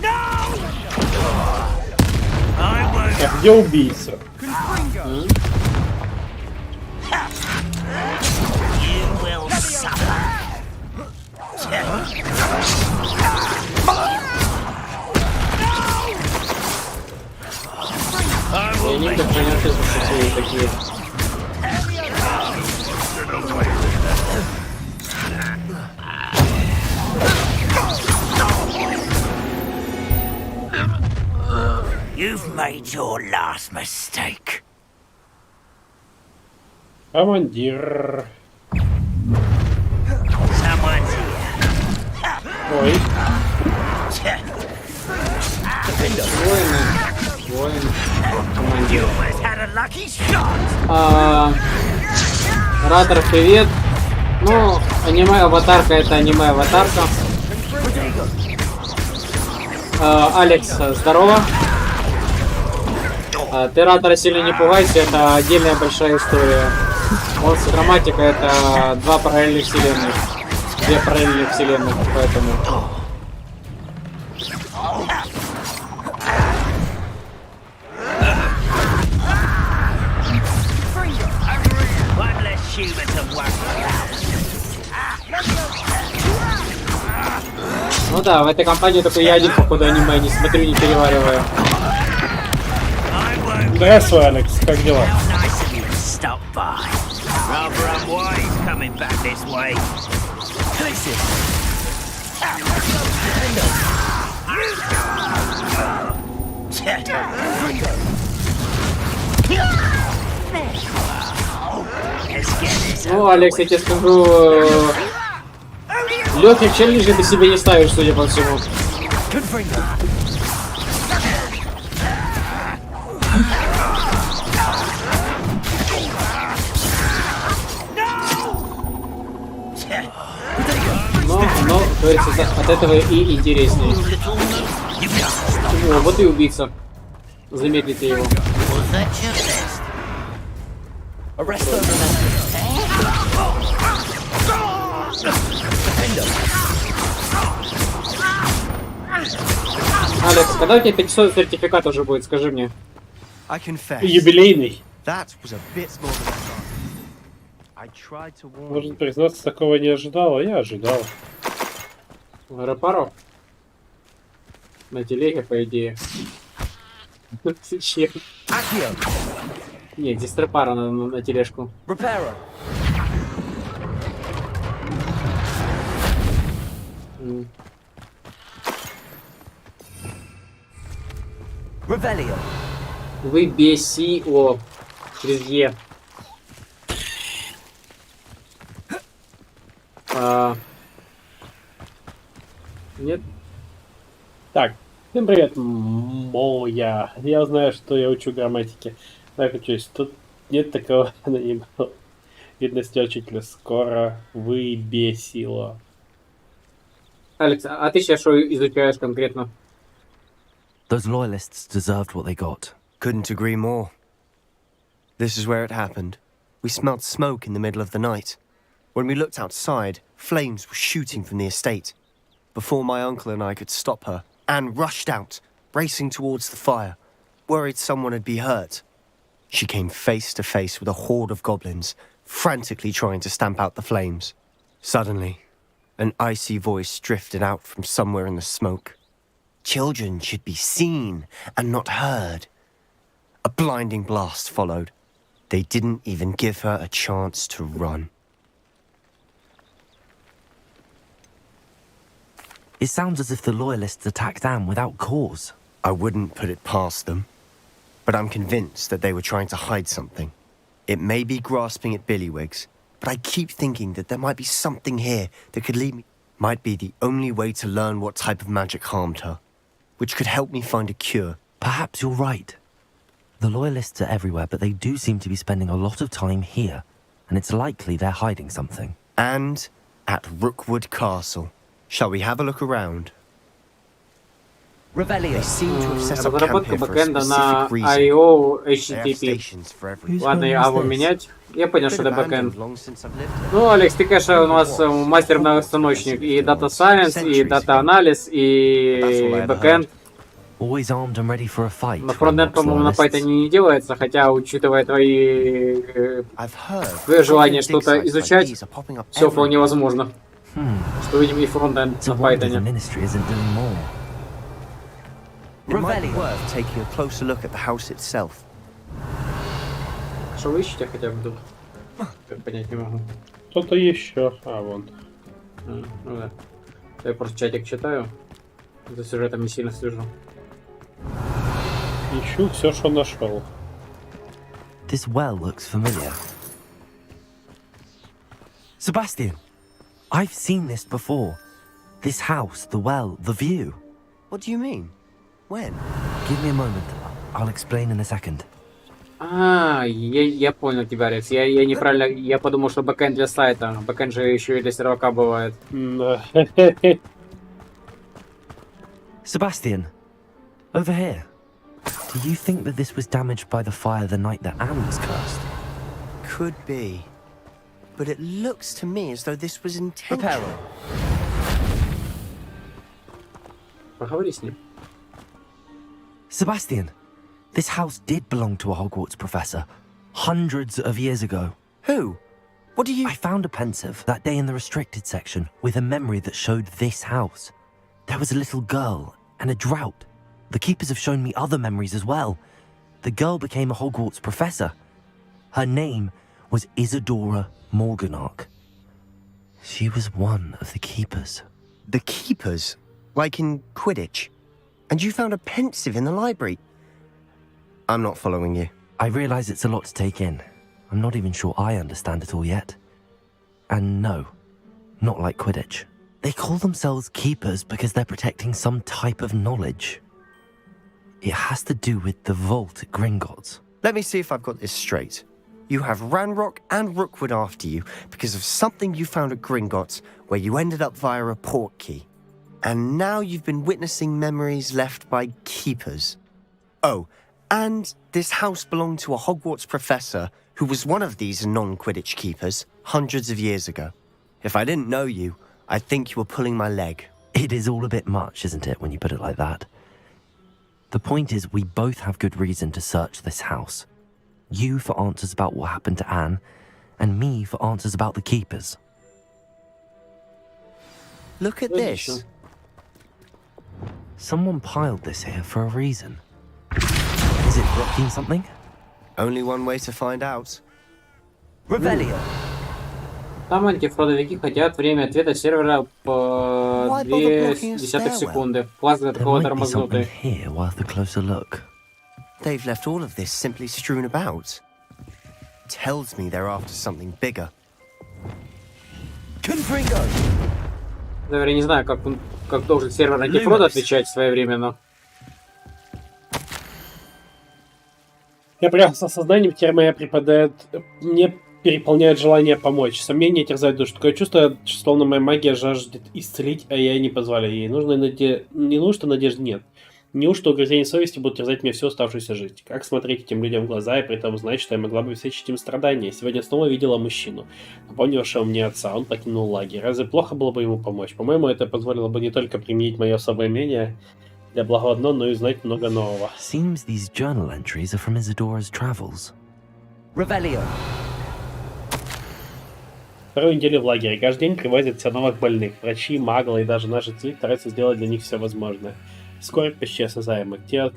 No! I won't. А где убийца? You will suffer. Я не так понятно, что все такие. You've made your last mistake. Командир. Someone's here. Ой. Воин. You Командир. almost had a lucky shot. Ратор, привет. Ну, аниме-аватарка это аниме-аватарка. Алекс, здорово. Ты Ратора сильно не пугайся, это отдельная большая история. Монстр Грамматика это два параллельных вселенных. Две параллельных вселенных, поэтому... Ну да, в этой компании только я один, походу, аниме не смотрю, не перевариваю. Здравствуй, Алекс, как дела? Ну, Алекс, я тебе скажу... Легких челленджей ты себе не ставишь, судя по всему. Но, говорится, от этого и интереснее. О, вот и убийца. Замедлите его. Алекс, когда у тебя 500 сертификат уже будет, скажи мне. Юбилейный. That was a bit more than I tried to warn Можно признаться, такого не ожидал, а я ожидал. Рапаро? На телеге, по идее. Зачем? Нет, здесь Рапаро на тележку. Вы бесило. Через Е. Нет? Так, всем привет, моя. Я знаю, что я учу грамматике. Так, учусь. Тут нет такого анонима. Видности учителя. Скоро вы бесило. Алекс, а ты сейчас что изучаешь конкретно? Those loyalists deserved what they got. Couldn't agree more. This is where it happened. We smelled smoke in the middle of the night. When we looked outside, flames were shooting from the estate. Before my uncle and I could stop her, Anne rushed out, racing towards the fire, worried someone had been hurt. She came face to face with a horde of goblins, frantically trying to stamp out the flames. Suddenly, an icy voice drifted out from somewhere in the smoke. Children should be seen and not heard. A blinding blast followed. They didn't even give her a chance to run. It sounds as if the Loyalists attacked Anne without cause. I wouldn't put it past them, but I'm convinced that they were trying to hide something. It may be grasping at billywhigs, but I keep thinking that there might be something here that could lead me. Might be the only way to learn what type of magic harmed her, which could help me find a cure. Perhaps you're right. The Loyalists are everywhere, but they do seem to be spending a lot of time here, and it's likely they're hiding something. And at Rookwood Castle. Shall we have a look around? They seem to have set up camp here for a specific reason. I/O They have HTTP. stations for everyone. Ладно, его менять. Я понял, что это бэкэнд. Ну, Алекс, ты, конечно, у нас мастер-многостаночник. И Data Science, и Data Analysis, и бэкэнд. Always armed and ready for a fight. На фронтенд, по-моему, на Python не делается, хотя, учитывая твое желание что-то изучать, все вполне возможно. Что видим и фронтенд на Python. It might be worth taking a closer look at the house itself. Что вы ищете хотя бы тут? Как понять не могу. Кто-то еще. А, вон. Ну да. Я просто чатик читаю. За сюжетом не сильно слежу. Ищу все, что нашел. This well looks familiar. Sebastian, I've seen this before. This house, the well, the view. What do you mean? When? Give me a moment. I'll explain in a second. Я понял тебя, Алекс. Я неправильно. Я подумал, что бэкэнд для сайта. Бэкэнд же еще и для сервака бывает. Sebastian, over here. Do you think that this was damaged by the fire the night that Anne was cursed? Could be. But it looks to me as though this was intentional. Поговори с ним. Sebastian, this house did belong to a Hogwarts professor, hundreds of years ago. Who? What do you... I found a pensive that day in the restricted section with a memory that showed this house. There was a little girl and a drought. The keepers have shown me other memories as well. The girl became a Hogwarts professor. Her name was Isadora Morganach. She was one of the keepers. The keepers? Like in Quidditch? And you found a pensive in the library? I'm not following you. I realize it's a lot to take in. I'm not even sure I understand it all yet. And no, not like Quidditch. They call themselves keepers because they're protecting some type of knowledge. It has to do with the vault at Gringotts. Let me see if I've got this straight. You have Ranrock and Rookwood after you because of something you found at Gringotts where you ended up via a port key. And now you've been witnessing memories left by keepers. Oh, and this house belonged to a Hogwarts professor who was one of these non-Quidditch keepers hundreds of years ago. If I didn't know you, I'd think you were pulling my leg. It is all a bit much, isn't it, when you put it like that? The point is, we both have good reason to search this house. You for answers about what happened to Anne, and me for answers about the keepers. Look at this. Someone piled this here for a reason. Is it blocking something? Only one way to find out. Revelio. Там антифродовики хотят время ответа сервера по 0,2 секунды. Пласт для такого тормознутый. Here worth a closer look. They've left all of this simply strewn about. Tells me they're after something bigger. Наверное, не знаю, как должен сервер антифрода отвечать своевременно. Я прям с осознанием термина преподает... Мне переполняет желание помочь. Сомнения терзают душу. Такое чувство, словно моя магия жаждет исцелить, а я не позволяю ей. Неужто надежды нет? Неужто угрызения совести будут терзать мне всю оставшуюся жизнь? Как смотреть этим людям в глаза и при этом знать, что я могла бы обеспечить им страдания? Сегодня снова видела мужчину, напомнившего мне отца. Он покинул лагерь. Разве плохо было бы ему помочь? По-моему, это позволило бы не только применить мое особое мнение для блага одно, но и узнать много нового. Seems these journal entries are from Isadora's travels. Revelio. Вторую неделю в лагере. Каждый день привозят все новых больных. Врачи, маглы и даже наши цвет стараются сделать для них все возможное. Скорбь почти осязаема. Те,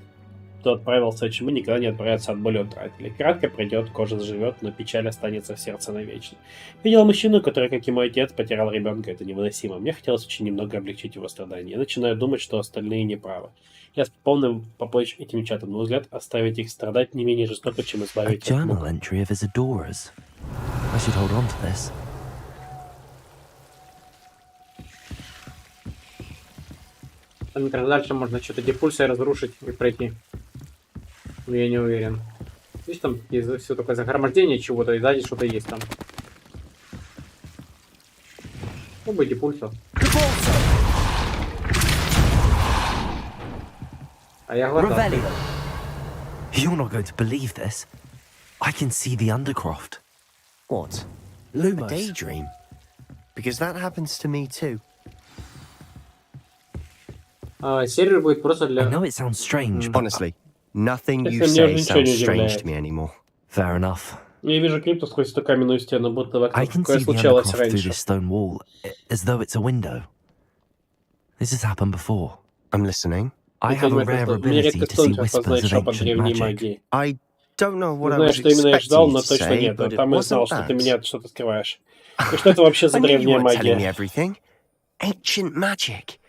кто отправился, чему никогда не отправятся от боли утратили. Кратко пройдет, кожа заживет, но печаль останется в сердце навечно. Видел мужчину, который, как и мой отец, потерял ребенка. Это невыносимо. Мне хотелось очень немного облегчить его страдания. Я начинаю думать, что остальные неправы. Я способен помочь этим чатам, но взгляд оставить их страдать не менее жестоко, чем избавить от мук. Дальше можно что-то депульсой разрушить и пройти. Но я не уверен. Видишь, там все такое загромождение чего-то, и сзади что-то есть там. Ну, бы депульсо. А я глотал. You're not going to believe this. I can see the Undercroft. What? Lumos. A daydream? Because that happens to me too. Сервер будет просто для... I know it sounds strange, but... Honestly, nothing you say sounds strange to me anymore. Fair enough. Я вижу крипту сквозь эту каменную стену, будто вокруг I can такое see the случалось Undercroft through раньше. this stone wall, as though it's a window. This has happened before. I'm listening. I have a rare ability to see whispers of ancient magic. I don't know what I Не знаю, was что именно я ждал, expecting но you to точно say, нет. but it Там я знал, wasn't что ты that. меня что-то скрываешь. И что это вообще за I knew you древняя weren't telling me магия? everything. Ancient magic.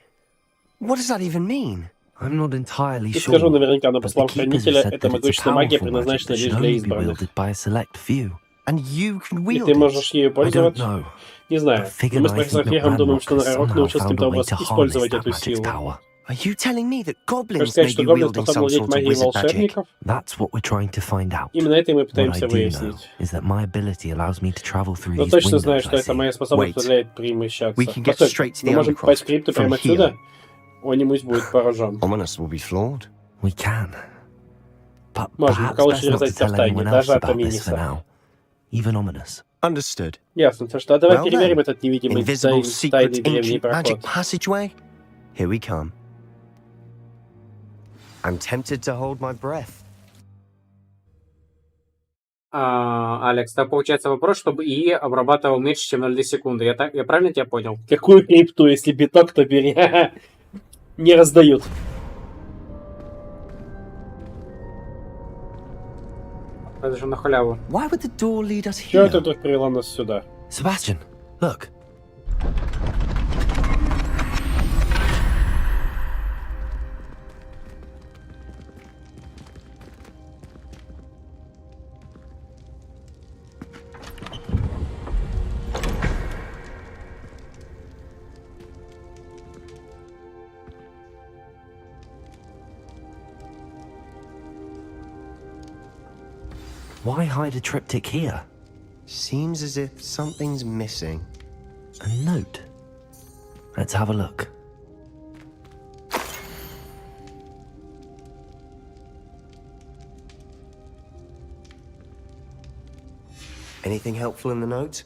What does that even mean? I'm not entirely И скажу sure, наверняка, но but по the словам keepers have хранителя, said это that it's a могущественная магия powerful magic предназначена that лишь should для only be избранных. wielded by a select few. And you can И wield ты it. можешь ею I don't пользоваться? know. Не знаю. Но мы с профессором думаем, что Нарарок научился found каким-то a way образом to harness использовать that эту magic's силу. power. Are you telling me that Хочешь goblins сказать, may что be гоблин wielding способен some владеть sort of магией wizard magic? волшебников? That's what we're trying to find out. Именно это и мы What пытаемся I do know выяснить. is that my ability allows me to travel through Но these точно знаю, windows что I это see. моя способность Wait. позволяет преимущаться. We can get Постой, straight to мы the можем по Undercroft скрипту from прямо here. отсюда? Онимус будет поражен. Ominous will be flawed. We can. But Можем, perhaps пока лучше best not to держать себя tell в тайне, anyone else даже от about this for Аминиса. now. Even Ominous. Understood. Ясно, то что а давай Well переверим then, этот невидимый invisible, тайный secret, древний ancient magic проход. passageway. Here we come. I'm tempted to hold my breath. Алекс, так получается вопрос, чтобы ИИ обрабатывал меньше, чем на 2 секунды. Я правильно тебя понял? Какую крипту, если биток, то бери. Не раздают. Это же на халяву. Why would the door lead us Чего here? это вдруг привело нас сюда? Sebastian, look. Why hide a triptych here? Seems as if something's missing. A note. Let's have a look. Anything helpful in the note?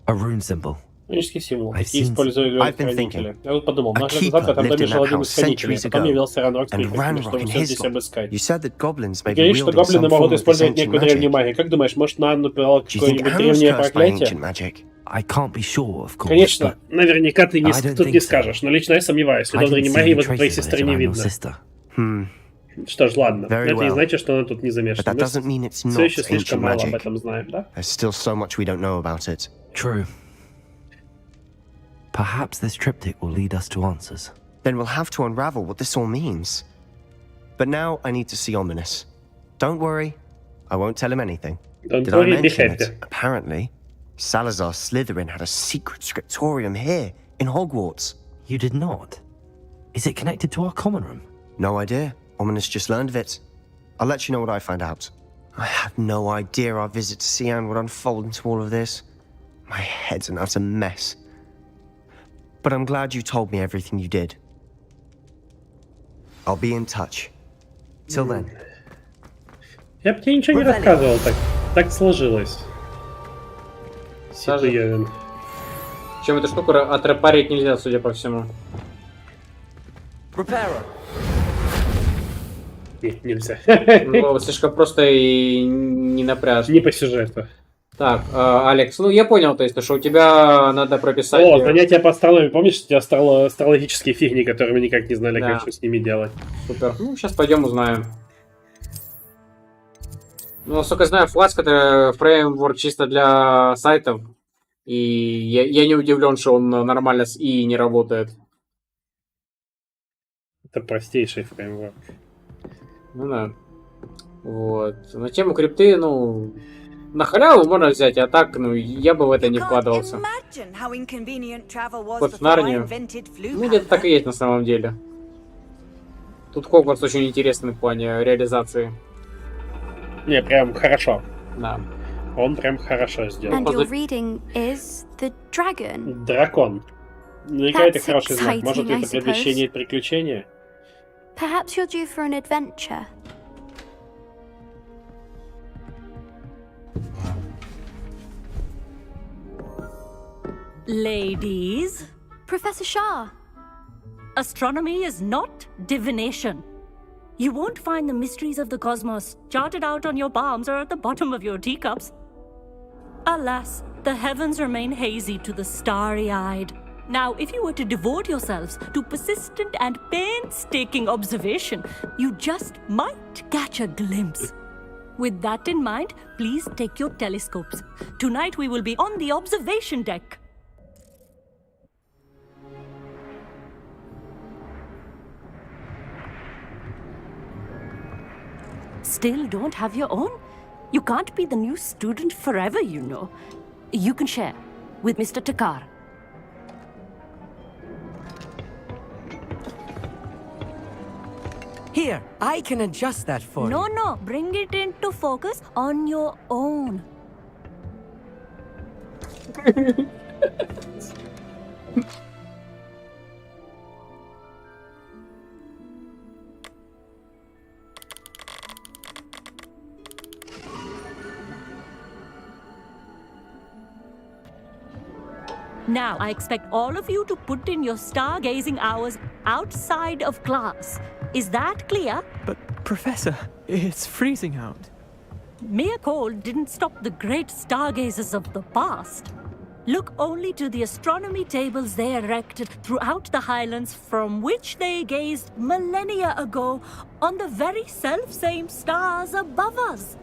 A rune symbol. Магический символ. I've Какие seen- используют I've been хранители. Я вот подумал, A много keeper лет назад в этом lived доме in жил that один house из хранителей, centuries потом ago. явился Ранрок с And прикрытием, Ranrock чтобы and все his здесь lot. обыскать. You said that goblins may Ты be говоришь, что wielding гоблины some могут form of this использовать ancient некую древнюю magic. магию. Как думаешь, может, на Анну пила Do you think какое-нибудь Anna's древнее cursed by проклятие? ancient magic? I can't be sure, of course. Конечно, but наверняка ты I don't тут think не so. скажешь, но лично я сомневаюсь. I Следов didn't древней see магии any возле твоей traces of сестры it не around your видно. sister. Что ж, ладно. Very Это не well. значит, что она тут не замешана. But that doesn't mean it's Все not еще слишком ancient мало об magic. этом знаем, да? There's still so much we don't know about it. True. Perhaps this triptych will lead us to answers. Then we'll have to unravel what this all means. But now I need to see Ominous. Don't worry, I won't tell him anything. Don't Did I worry, be mention happy. it? Apparently, Salazar Slytherin had a secret scriptorium here in Hogwarts. You did not. Is it connected to our common room? No idea. Ominous just learned of it. I'll let you know what I find out. I had no idea our visit to Sian would unfold into all of this. My head's an utter mess. But I'm glad you told me everything you did. I'll be in touch. Till then. Я бы тебе ничего не рассказывал, так сложилось. Даже- Ситуевин. Чем эту штуку отрепарить нельзя, судя по всему. Не, нельзя. Ну, слишком просто и не напряжно. Не по сюжету. Так, Алекс, ну я понял, то есть, что у тебя надо прописать... О, занятия по астрономии. Помнишь эти астрологические фигни, которые мы никак не знали, как что с ними делать? Супер. Ну, сейчас пойдем узнаем. Ну, насколько я знаю, Flask — это фреймворк чисто для сайтов. И я не удивлен, что он нормально с ИИ не работает. Это простейший фреймворк. Ну да. Вот. На тему крипты, ну... На халяву можно взять, а так, ну, я бы в это не вкладывался. Вот в Нарнию. Ну, где-то так и есть на самом деле. Тут Хогвартс очень интересный в плане реализации. Не, прям хорошо. Да. Он прям хорошо сделал. And your reading is the dragon. Дракон. Наверняка это хороший знак. Exciting, Может, I это предвещение приключения? Perhaps you're due for an adventure. Ladies, Professor Shah. astronomy is not divination. You won't find the mysteries of the cosmos charted out on your palms or at the bottom of your teacups. Alas, the heavens remain hazy to the starry-eyed. Now, if you were to devote yourselves to persistent and painstaking observation, you just might catch a glimpse. With that in mind, please take your telescopes. Tonight we will be on the observation deck. Still don't have your own? You can't be the new student forever, you know. You can share with Mr. Takar. Here, I can adjust that for you. No, bring it into focus on your own. Now, I expect all of you to put in your stargazing hours outside of class. Is that clear? But, Professor, it's freezing out. Mere cold didn't stop the great stargazers of the past. Look only to the astronomy tables they erected throughout the Highlands from which they gazed millennia ago on the very self-same stars above us.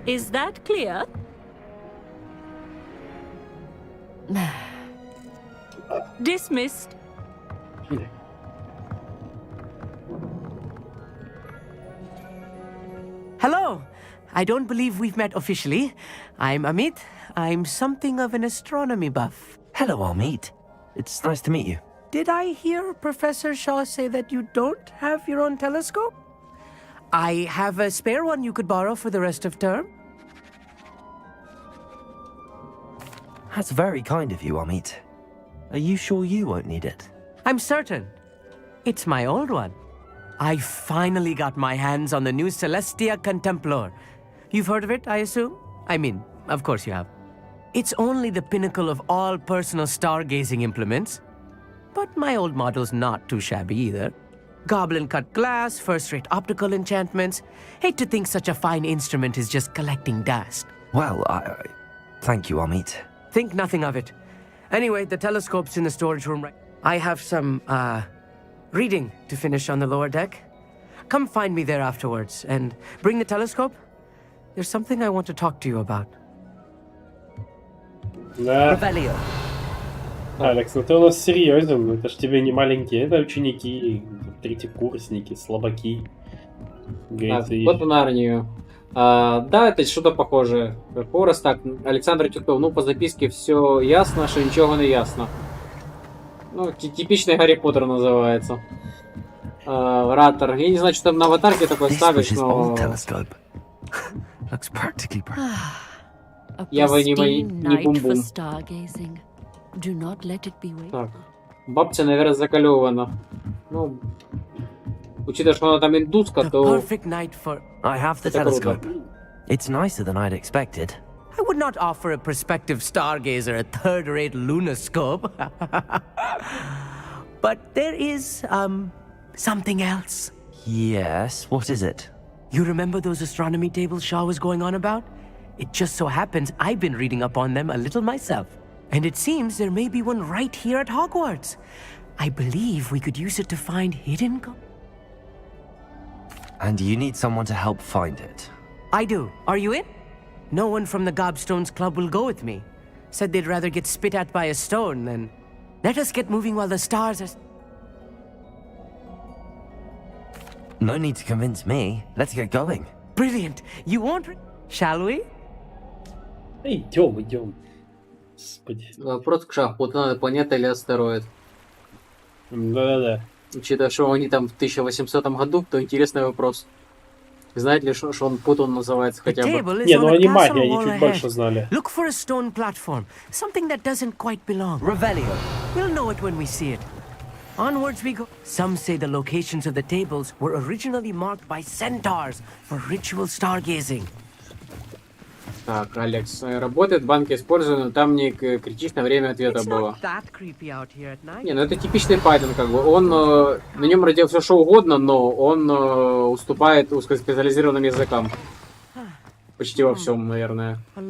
Is that clear? Dismissed. Hello! I don't believe we've met officially. I'm Amit. I'm something of an astronomy buff. Hello, Amit. It's nice to meet you. Did I hear Professor Shaw say that you don't have your own telescope? I have a spare one you could borrow for the rest of term. That's very kind of you, Amit. Are you sure you won't need it? I'm certain. It's my old one. I finally got my hands on the new Celestia Contemplar. You've heard of it, I assume? I mean, of course you have. It's only the pinnacle of all personal stargazing implements. But my old model's not too shabby either. Goblin-cut glass, first-rate optical enchantments. Hate to think such a fine instrument is just collecting dust. Well, thank you, Amit. Think nothing of it. Anyway, the telescope's in the storage room right... I have some, reading to finish on the lower deck. Come find me there afterwards, and bring the telescope. There's something I want to talk to you about. Да. Revelio. Алекс, ну ты у нас серьезен. Это ж тебе не маленькие, это ученики, третьекурсники, слабаки. Вот в Нарнию. Да, это что-то похожее. Хорос, так, Александр Тюков, ну по записке все ясно, что ничего не ясно. Ну, типичный Гарри Поттер называется. Ратор. Я не знаю, что там на аватарке такое ставишь, но... Я не бум-бум. Так. Бабця, наверное, заколевана. Ну, учитывая, что она там индуска, то... I have the telescope. It's nicer than I'd expected. I would not offer a prospective stargazer a third-rate lunoscope. But there is, something else. Yes, what is it? You remember those astronomy tables Shaw was going on about? It just so happens I've been reading up on them a little myself. And it seems there may be one right here at Hogwarts. I believe we could use it to find hidden... And you need someone to help find it. I do. Are you in? No one from the Gobstones Club will go with me. Said they'd rather get spit at by a stone than... Let us get moving while the stars are... No need to convince me. Let's get going. Brilliant. You won't... Shall we? Идем. Господи. Вопрос к шахмату, надо планета или астероид. Да. Учитывая, что они там в 1800 году, то интересный вопрос. Знаете ли, что он Путун называется хотя бы? Не, ну они маги, они чуть больше знали. Look for a stone platform. Something that doesn't quite belong. Revelio. We'll know it when we see it. Onwards we go. Some say the locations of the tables were originally marked by centaurs for ritual stargazing. Так, Алекс, работает, банки используют, но там не критичное время ответа было. Не, ну это типичный Python, как бы. Он на нем родил все что угодно, но он уступает узкоспециализированным языкам. Почти во всем, наверное. A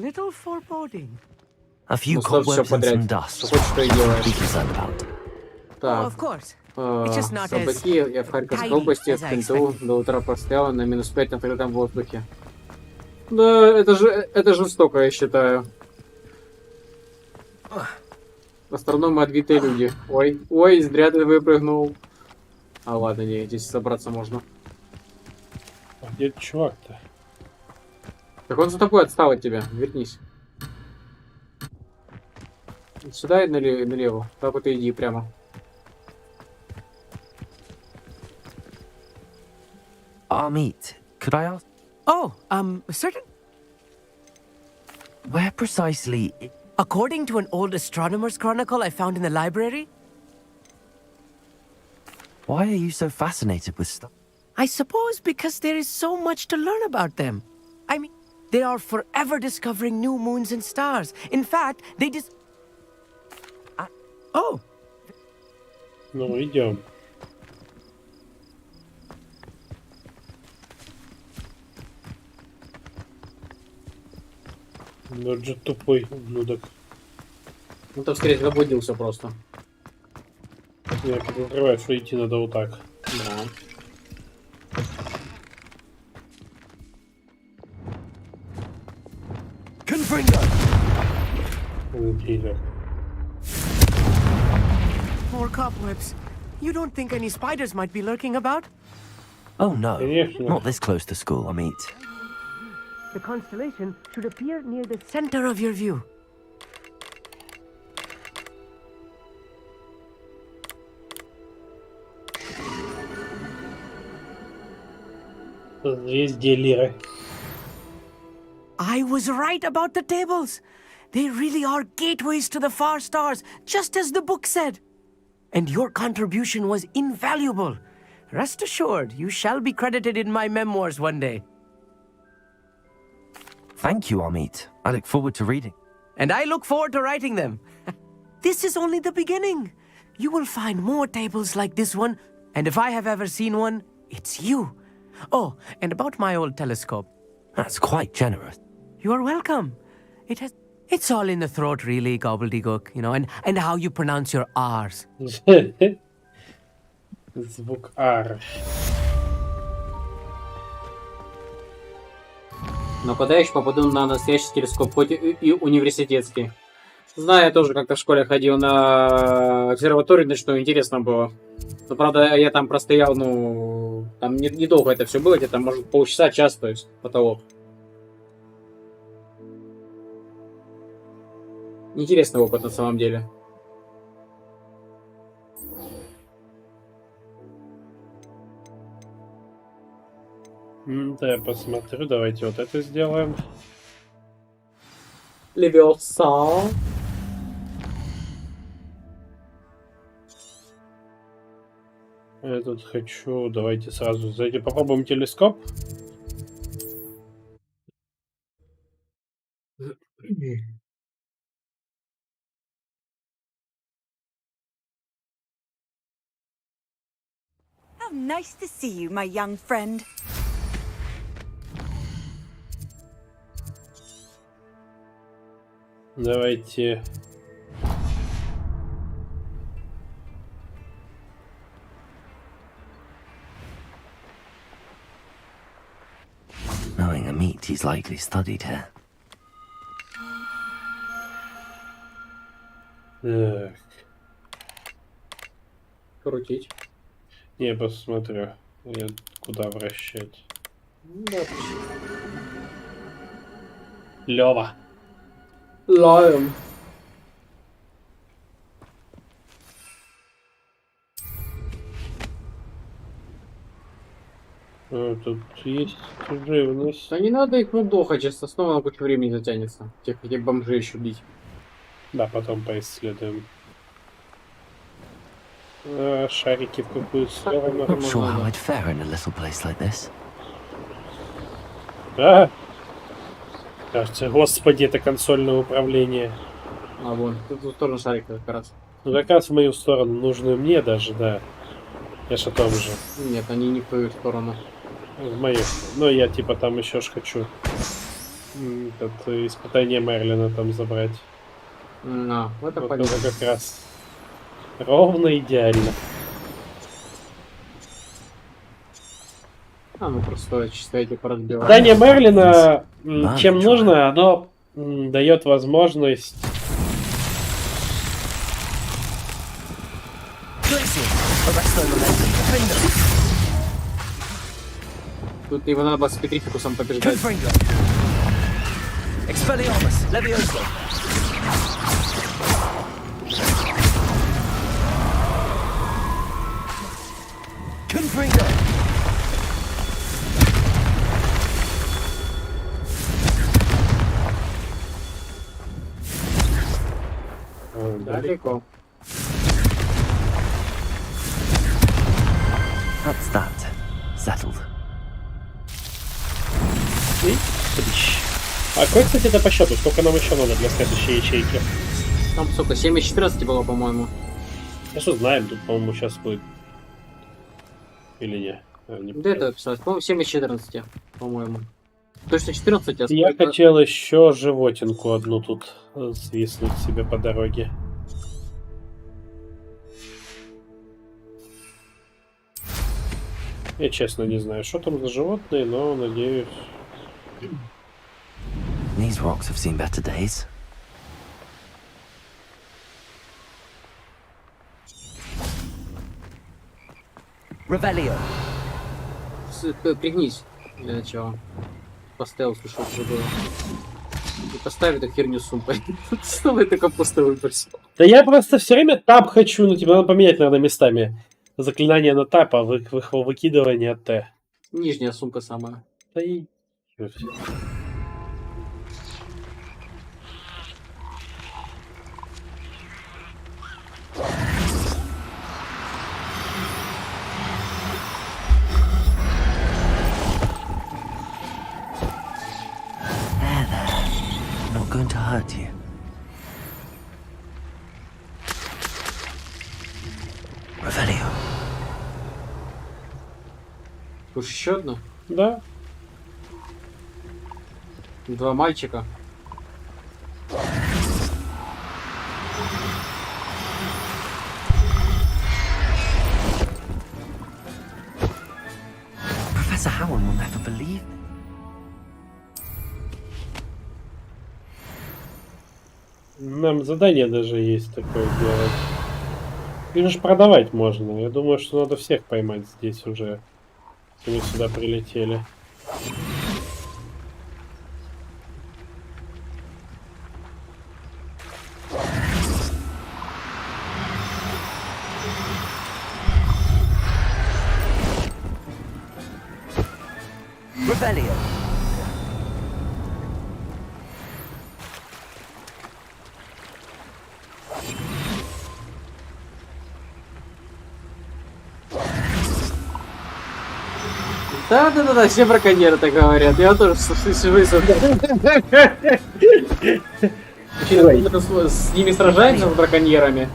few cobwebs and some dust. Хоть что и делаешь. Так. Собаки, я в Харьковской области, в Кенту, до утра простояла на -5 на открытом воздухе. Да, это жестоко, я считаю. Астрономы отбитые люди. Ой, зря ты выпрыгнул. А ладно, не, здесь собраться можно. А где чувак-то? Так он за тобой отстал от тебя, вернись. Сюда и налево. Так вот и иди прямо. Amit, could I ask? Oh, certain. Where precisely? According to an old astronomer's chronicle I found in the library. Why are you so fascinated with stuff? I suppose because there is so much to learn about them. I mean, they are forever discovering new moons and stars. In fact, they Oh! Ну, идем. Ну, это же тупой ублюдок. Ну, то, скорее, заблудился просто. Я подозреваю, что идти надо вот так. Да. More cobwebs. You don't think any spiders might be lurking about? Oh no, not this close to school, Amit. The constellation should appear near the center of your view. Звезды Лиры. I was right about the tables. They really are gateways to the far stars, just as the book said. And your contribution was invaluable. Rest assured, you shall be credited in my memoirs one day. Thank you, Amit. I look forward to reading. And I look forward to writing them. This is only the beginning. You will find more tables like this one, and if I have ever seen one, it's you. Oh, and about my old telescope. That's quite generous. You are welcome. It's all in the throat, really, gobbledygook, you know, and how you pronounce your R's. Звук R. Но когда я еще попаду на настоящий телескоп, хоть и университетский. Знаю, я тоже как-то в школе ходил на обсерваторию ночную, интересно было. Но, правда, я там простоял, ну, там недолго это все было, где-то, может, полчаса, час, то есть, потолок. Интересный опыт на самом деле. Да, я посмотрю, давайте вот это сделаем. Левиоса. Я тут хочу, давайте сразу зайти, попробуем телескоп. How nice to see you, my young friend. Давайте... Knowing a meat, he's likely studied here. Так. Крутить. Не, посмотрю. Я куда вращать. Да. Лёва. Лаем. Тут есть живность. Да не надо их выдохать, сейчас снова на кучу времени затянется. Тех бомжей еще бить. Да, потом поисследуем. Шарики в какую сторону? Not sure how I'd fare in a little place like this. Да. Кажется, господи, это консольное управление. А вон, тут в сторону шарика как раз. Ну как раз в мою сторону, нужную мне даже, да. Я ж о том же. Нет, они не в твою сторону. В мою. Но я типа там еще ж хочу это испытание Мерлина там забрать. Это вот понятно. Это как раз ровно идеально. Ну просто чисто эти поразбивать. Испытание Мерлина, чем нужно, оно дает возможность... Тут его надо было с Петрификусом побеждать. Далеко. That's that. Settled. А какой, кстати, это по счету? Сколько нам еще надо для следующей ячейки? Там сколько? 7 из 14 было, по-моему. Ну что знаем, тут, по-моему, сейчас будет. Или не? Где это писать? По-моему, 7 из 14, по-моему. Точно 14, а я хотел еще животинку одну тут свистнуть себе по дороге. Я честно не знаю, что там за животные, но надеюсь. These rocks have seen better days. Revelio. Пригнись для начала. Поставил, слушай, что было. И поставь эту херню с сумпой. Снова эта капуста выпрыгнула. Да я просто все время таб хочу, ну типа надо поменять, наверное, местами. Заклинание на таб, а выкидывание Т. Нижняя сумка самая. Да и... Not going to hurt you. Revelio. Уж еще одна? Да. 2 мальчика. Professor Howard will never believe. Нам задание даже есть такое делать. Их же продавать можно. Я думаю, что надо всех поймать здесь уже. Если мы сюда прилетели. Revelio. Да, все браконьеры так говорят. Я тоже сижу и с ними сражаемся, с браконьерами.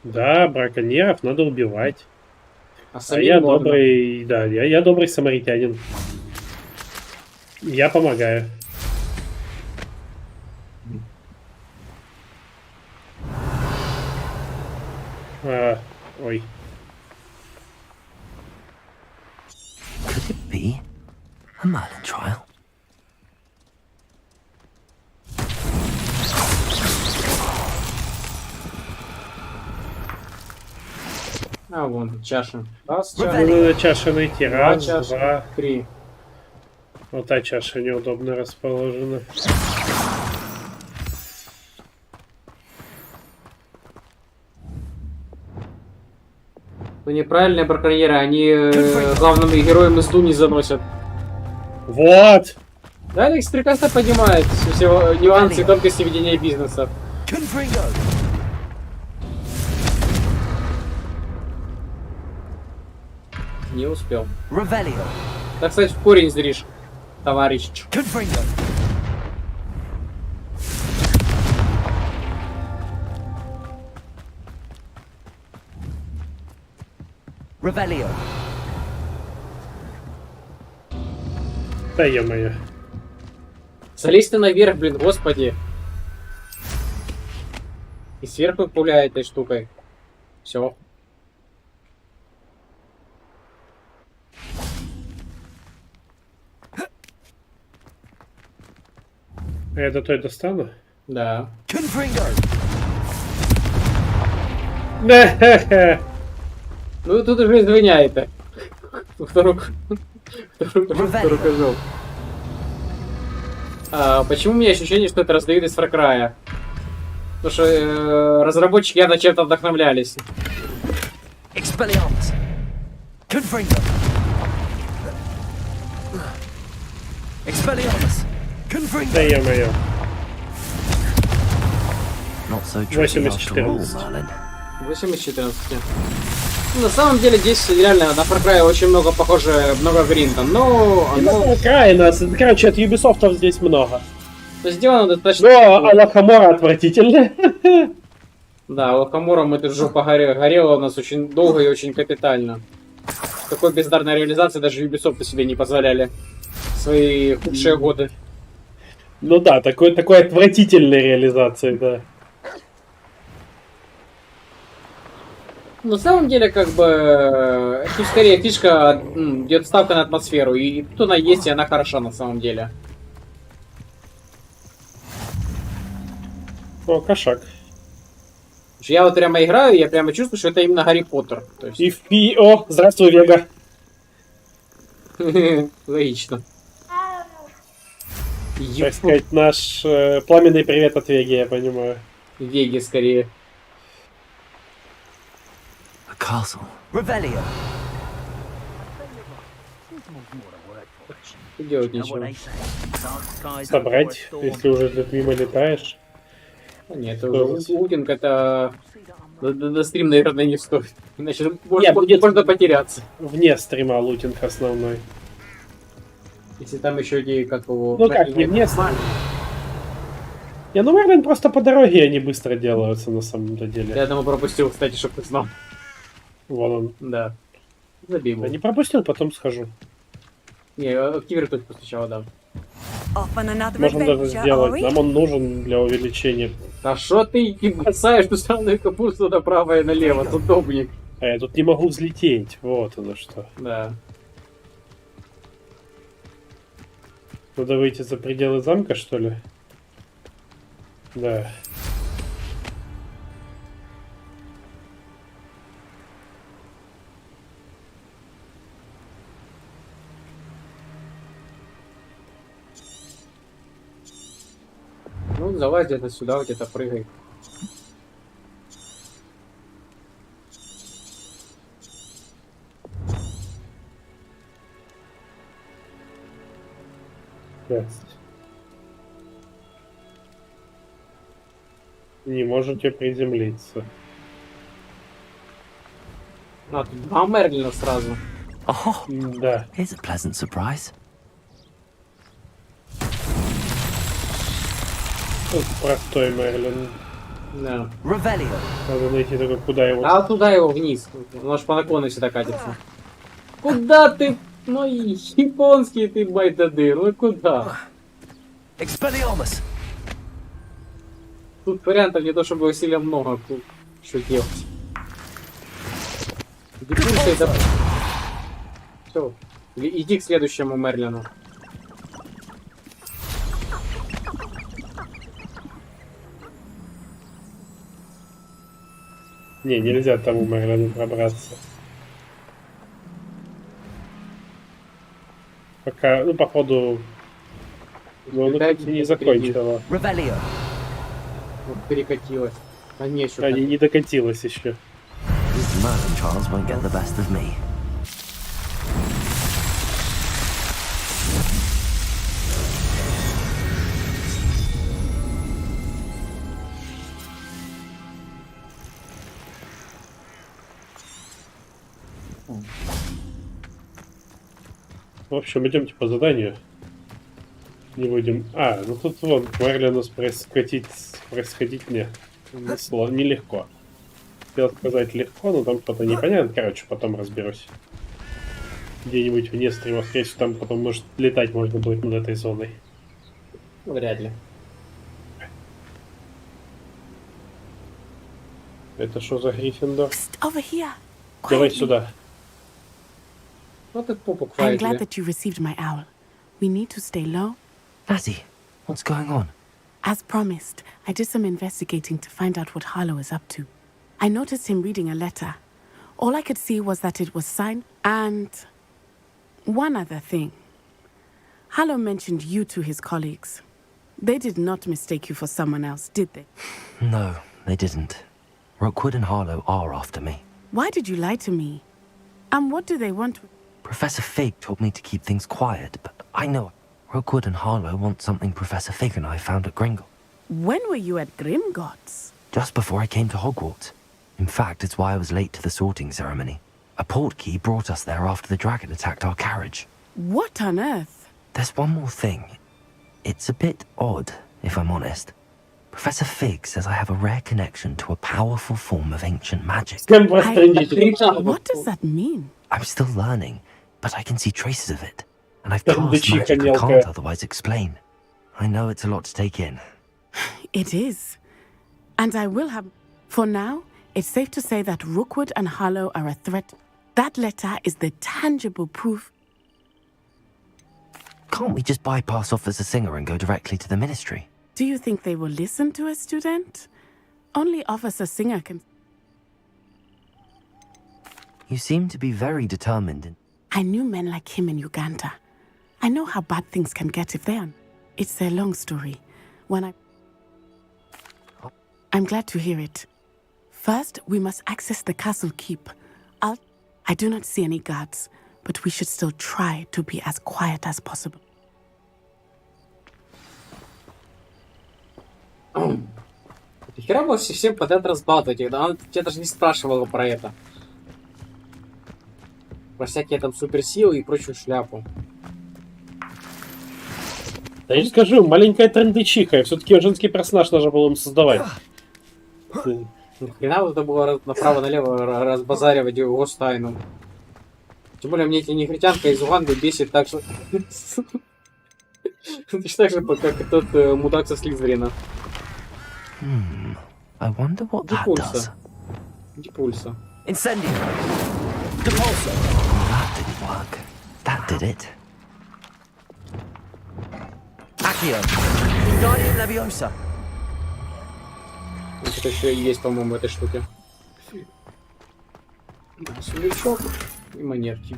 Да, браконьеров надо убивать. А я можно. Добрый, да, я добрый самаритянин. Я помогаю. Ой. Could it be a Merlin trial? А, вон, чаша. Раз, Надо чашу найти. Раз, чаша, два, 3. Вот та чаша неудобно расположена. Ну, неправильные браконьеры, они главным героям мзду не заносят. Вот! Да, Алекс прекрасно понимает все нюансы и тонкости ведения бизнеса. Не успел. Так сказать, в корень зришь, товарищ. Да ё-моё. Залезь ты наверх, блин, господи. И сверху пуляет этой штукой. Все. Я до той достану? Да. Ну тут уже извиняет. Второй рукожоп. Почему у меня ощущение, что это раздают из Far Cry? Потому что разработчики явно чем-то вдохновлялись. Да ё-моё. 8 из 14. 8 из 14. На самом деле здесь реально на Far Cry очень много похоже, много гринта, но... Far Cry, короче, от Ubisoft здесь много. То сделано достаточно... Но Алахамора отвратительно. Да, Алахамором эта жопа горела у нас очень долго и очень капитально. Такой бездарной реализации даже Ubisoft себе не позволяли в свои худшие годы. Ну да, такой отвратительной реализации, да. На самом деле, как бы, тут скорее фишка, идет ставка на атмосферу, и тут она есть, и она хороша на самом деле. О, кошак. Я вот прямо играю, и я прямо чувствую, что это именно Гарри Поттер. То есть... О, здравствуй, Вега. Логично. Так сказать, наш пламенный привет от Веги, я понимаю. Веги, скорее. Castle. Делать нечего. Собрать, если уже тут мимо летаешь. Нет, это уже лутинг, это... До стрим, наверное, не стоит. Иначе можно потеряться. Вне стрима лутинг основной. Если там еще эти, как его... Ну как, не вне стрима. Не, ну Мерлин просто по дороге они быстро делаются на самом-то деле. Я одного пропустил, кстати, чтоб ты знал. Вон он. Да. Забей его. Я не пропустил, потом схожу. Не, активируй только сначала, да. Можем даже сделать. Нам он нужен для увеличения. А шо ты не бросаешь ту самую капусту направо и налево, удобник. А я тут не могу взлететь. Вот оно что. Да. Надо выйти за пределы замка, что ли? Да. Ну, залазь где-то сюда, где-то прыгай. Не можете приземлиться. А, тут два Мерлина сразу. Да. Here's a pleasant surprise. Тут простой Мерлин. Да. Надо найти только куда его. А туда его вниз. Он аж по наклону сюда катится. Куда ты? Ну и японский ты, байдады, ну куда? Expelliarmus! Тут вариантов не то чтобы сильно много, что делать. Все, иди к следующему Мерлину. Не, нельзя тому Мерлину пробраться. Пока, ну, походу, ну, не закончила. Вот перекатилась. А не, что не докатилась еще. В общем, идемте по заданию. Не будем... А, ну тут вон, Мерлину происходить нелегко. Хотел сказать легко, но там что-то непонятно. Короче, потом разберусь. Где-нибудь вне стрима. Скорее всего, там потом, может, летать можно будет над этой зоной. Вряд ли. Это что за Гриффиндор? Давай сюда. Вот это попу I'm glad that you received my owl. We need to stay low. Lassie, what's going on? As promised, I did some investigating to find out what Harlow is up to. I noticed him reading a letter. All I could see was that it was signed, and one other thing. Harlow mentioned you to his colleagues. They did not mistake you for someone else, did they? No, they didn't. Rookwood and Harlow are after me. Why did you lie to me? And what do they want? Professor Fig told me to keep things quiet, but I know Rookwood and Harlow want something Professor Fig and I found at Gringle. When were you at Grimgotts? Just before I came to Hogwarts. In fact, it's why I was late to the sorting ceremony. A portkey brought us there after the dragon attacked our carriage. What on earth? There's one more thing. It's a bit odd, if I'm honest. Professor Fig says I have a rare connection to a powerful form of ancient magic. What does that mean? I'm still learning, but I can see traces of it. And I've cast magic I can't otherwise explain. I know it's a lot to take in. It is. And I will have... For now, it's safe to say that Rookwood and Harlow are a threat. That letter is the tangible proof. Can't we just bypass Officer Singer and go directly to the Ministry? Do you think they will listen to a student? Only Officer Singer can... You seem to be very determined. I knew men like him in Uganda. I know how bad things can get if they are. It's a long story. I'm glad to hear it. First, we must access the castle keep. I do not see any guards, but we should still try to be as quiet as possible. Хера было всем подряд разбалтывать, она тебя даже не спрашивала про это. Про всякие там суперсилы и прочую шляпу. Да я же скажу, маленькая трендычиха, все-таки женский персонаж нужно было ему создавать. Хрена вот это было направо-налево разбазаривать его тайну. Тем более мне эти негритянка из Уганды бесит так же... Точно так же, как тот мудак со Слизерина. I wonder what that does. Depulsa. Incendio. Depulsa. That didn't work. That did it. Accio. Wingardium Leviosa. Это еще и есть, по-моему, в этой штуке. Суличок и монетки.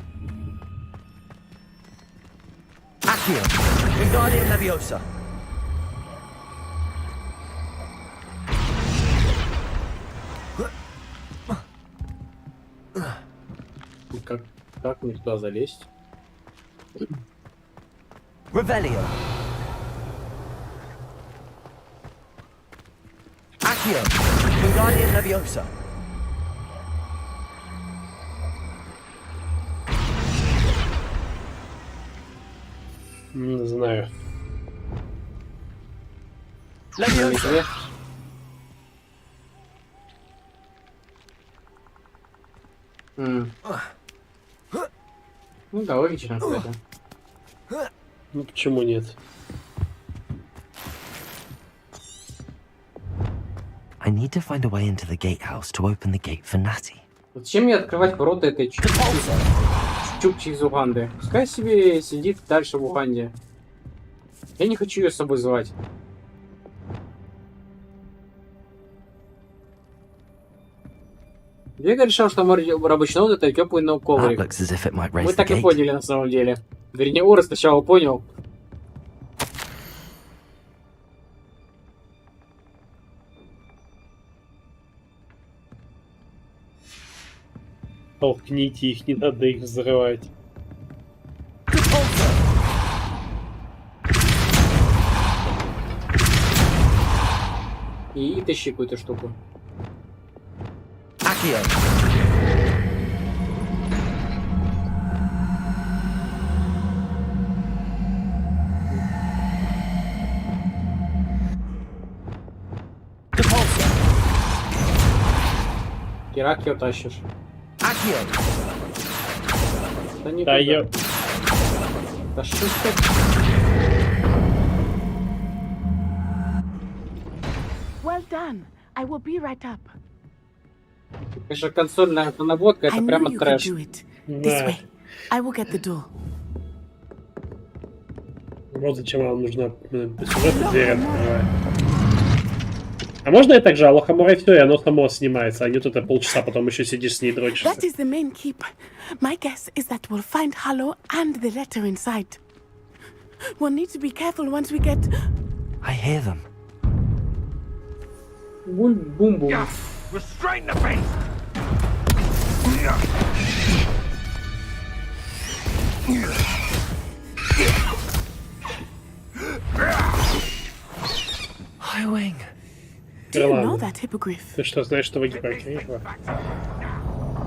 Accio. Wingardium Leviosa. Как мне туда залезть? Revelio. Accio. Wingardium Leviosa. Не знаю. Leviosa. Ну да, логично, кстати. Ну почему нет? I need to find a way into the gatehouse to open the gate for Natty. Зачем мне открывать ворота этой чукчи из Уганды? Пускай себе сидит дальше в Уганде. Я не хочу ее с собой звать. Вега решил, что рабочный это теплый коврик. Мы так и поняли на самом деле. Вернее, Ора сначала понял. Толкните их, не надо их взрывать. И тащи какую-то штуку. Киракио тащишь. Да не я... Да что ж так? Well done. I will be right up. Конечно, консольная наводка, это прямо трэш. Да. I will get the door. Вот зачем нам нужна сюжет дверь открывает. А можно я так же Алохамора и все, и оно само снимается, а не тут полчаса потом еще сидишь с ней дрочишься. That is the main keep. My guess is that we'll find Hollow and the letter inside. We'll need to be careful once we get... I hear them. Бум-бум-бум. Restrain the beast! Highwing. Do you know that hippogriff? Ты что, знаешь, что в гипогрифа?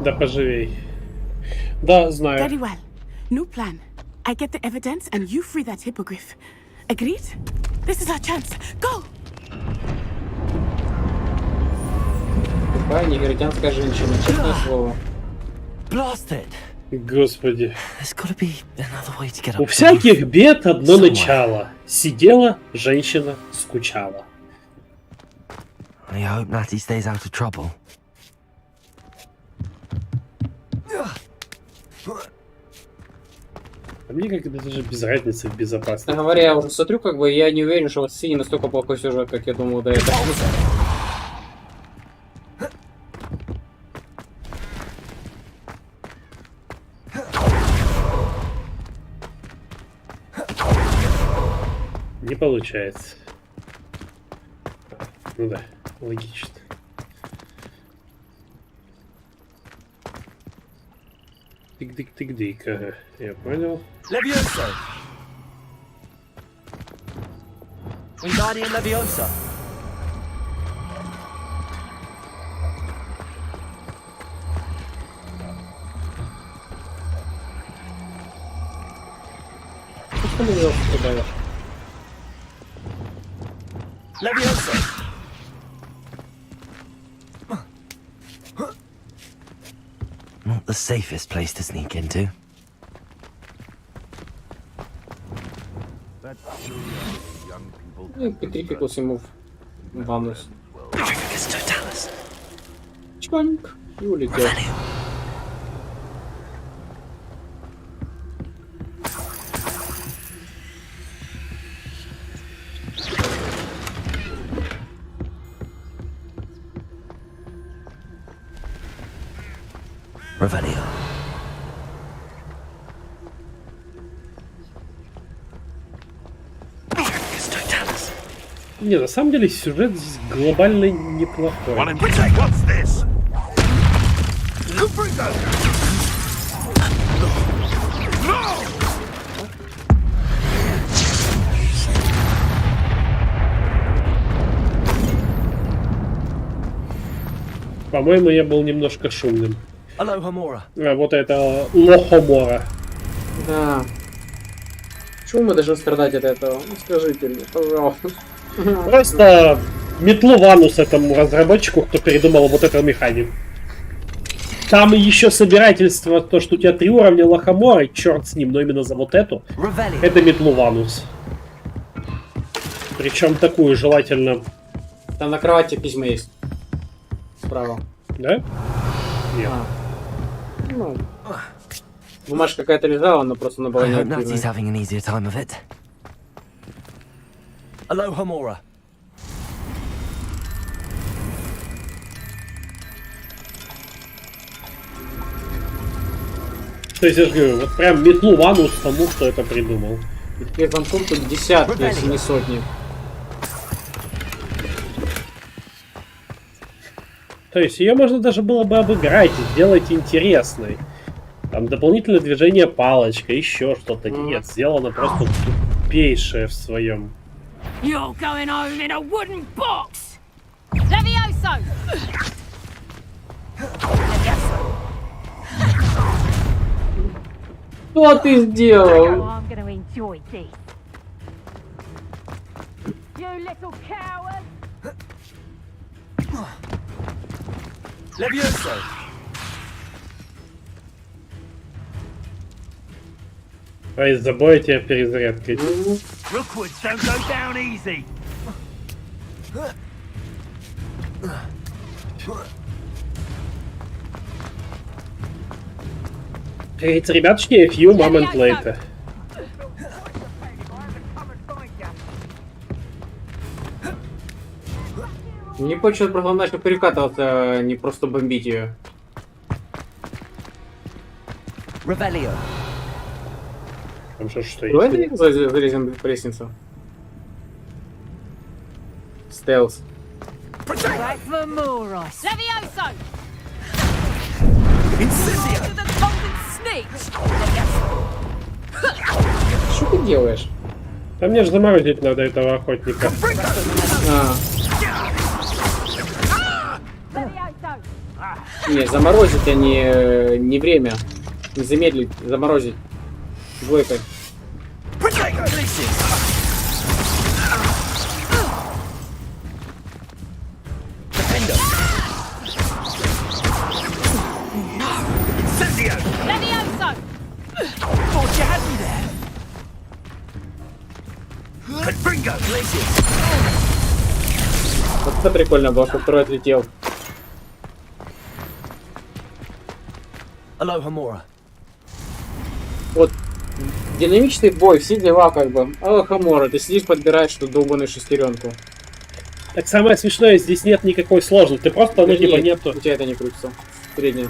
Да поживей. Да, знаю. Very well. New plan. I get the evidence and you free that hippogriff. Agreed? This is our chance. Go! Тупая негритянская женщина, честное слово. Господи. У всяких бед одно начало. Сидела женщина, скучала. I hope Natty stays out of trouble. А мне как-то даже без разницы в безопасности. Говоря, я уже смотрю, как бы я не уверен, что у вас не настолько плохой сюжет, как я думал до этого. Не получается. Ну да, логично. Тык-тык-тык-дык, ага, я понял. Levioso! Wingardium Leviosa! Что ты Левиоса добавишь? Leviosa! Not the safest place to sneak into. И Петрификус ему в анус. Чпаньк. И улетел. Revelio. Не, на самом деле сюжет здесь глобально неплохой. По-моему, я был немножко шумным. А вот это Лохомора. Да. Почему мы должны страдать от этого? Ну, скажите мне, пожалуйста. Просто метлу в анус этому разработчику, кто придумал вот эту механику. Там еще собирательство, то, что у тебя 3 уровня лохомора, черт с ним, но именно за вот эту. Это метлу Ванус. Причем такую желательно. Там на кровати письма есть. Справа. Да? Нет. Ну, бумажка какая-то лежала, но просто она была не Aloha. То есть я же говорю, вот прям метлу Ванус тому, кто это придумал. Теперь замков тут десятки, если не сотни. То есть ее можно даже было бы обыграть, сделать интересной. Там дополнительное движение палочка, еще что-то. Нет, сделано просто тупейшее в своем. Что ты сделал? Ай, забойте перезарядкой. Эти ребятушки, a few moments later. Не хочет просто начал перекатываться, не просто бомбить ее. Там что есть? Давай залезем в лестницу. Стелс. Что ты делаешь? Да мне же заморозить надо этого охотника. Не, заморозить, а не время. Не замедлить, заморозить. Двойкой. Вот это прикольно было, что второй отлетел. Вот динамичный бой, все дела как бы. Алохамора, ты сидишь, подбираешь эту долбаную шестеренку. Так самое смешное, здесь нет никакой сложности, ты просто, ну типа нету... У тебя это не крутится. Средняя.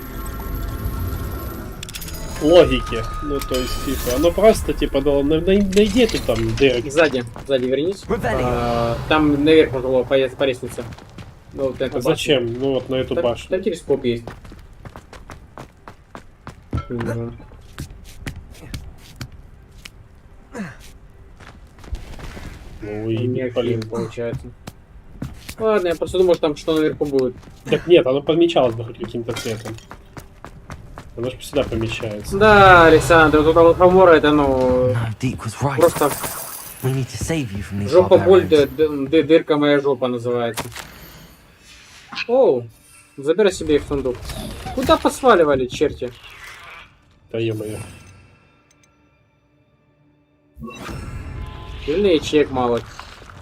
Логики. Ну то есть, типа, оно просто, типа, найди ты там дырок. Сзади вернись. Там наверх можно было по лестнице. Ну, вот а зачем? Ну вот на эту башню. Там телескоп есть. Ну и блин, получается. Ладно, я просто думал, что там что наверху будет. Так нет, оно помечалось бы хоть каким-то цветом. Оно же всегда помещается. Да, Александр, тут Алхамора это, ну... Просто... Жопа боль, дырка моя жопа называется. Оу, забирай себе их в сундук. Куда посваливали, черти? Да ё-моё. Или ячеек мало.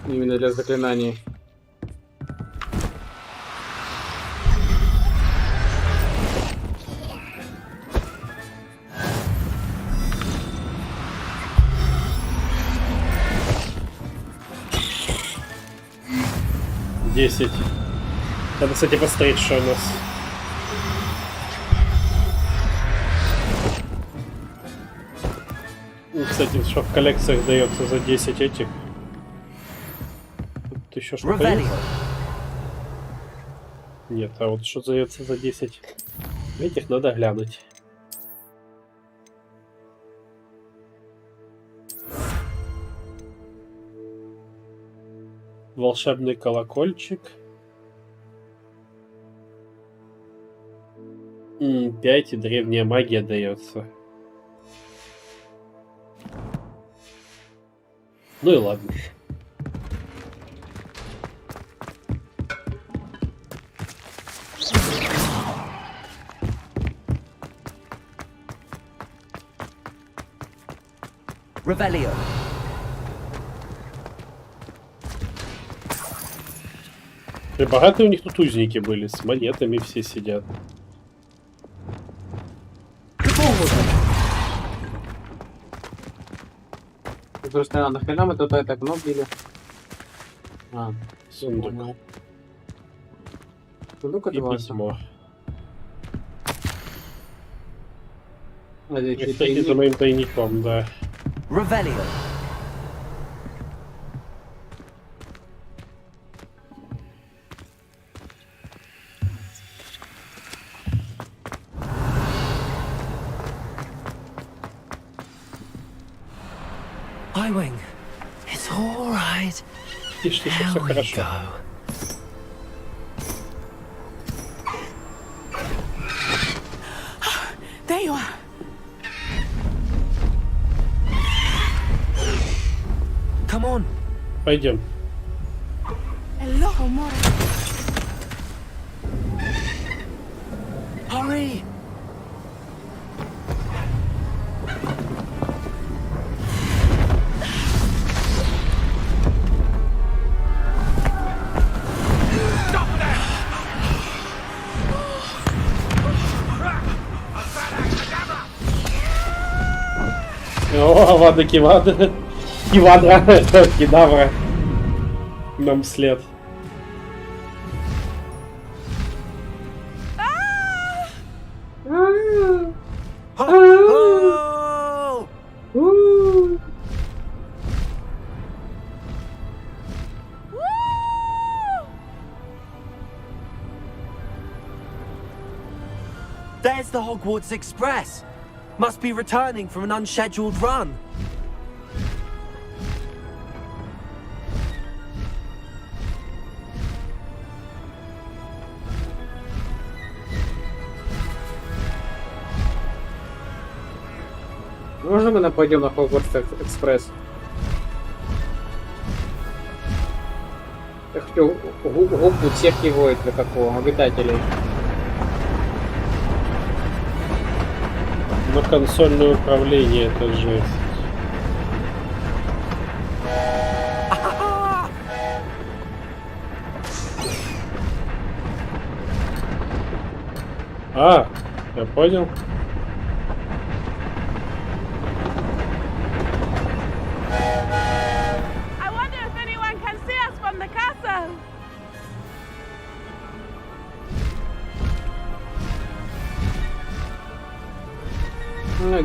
Именно для заклинаний. Десять. Надо, кстати, посмотреть, что у нас. Ну, кстати, что в коллекциях дается за 10 этих. Тут еще что-то есть? Нет, а вот что дается за 10 этих, надо глянуть. Волшебный колокольчик. 5 и древняя магия дается. Ну и ладно. Revelio. И богатые у них тут узники были, с монетами все сидят. Просто нахрена мы тут так много били? Сундук. Сундук это письмо. Кстати, за моим тайником, да. Revelio. Highwing, it's all right. Тише, тише, все хорошо. There you are. Come on. Пойдем. Hello, more. Hurry. О, Авада Кивада. Кивадра. Кедавра. Нам вслед. There's the Hogwarts Express. Must be returning from an unscheduled run. Можно мы пойдем на Хогвартс Экспресс? Я хочу гукнуть всех его, это какого, обитателей. На консольное управление это жесть. А, я понял.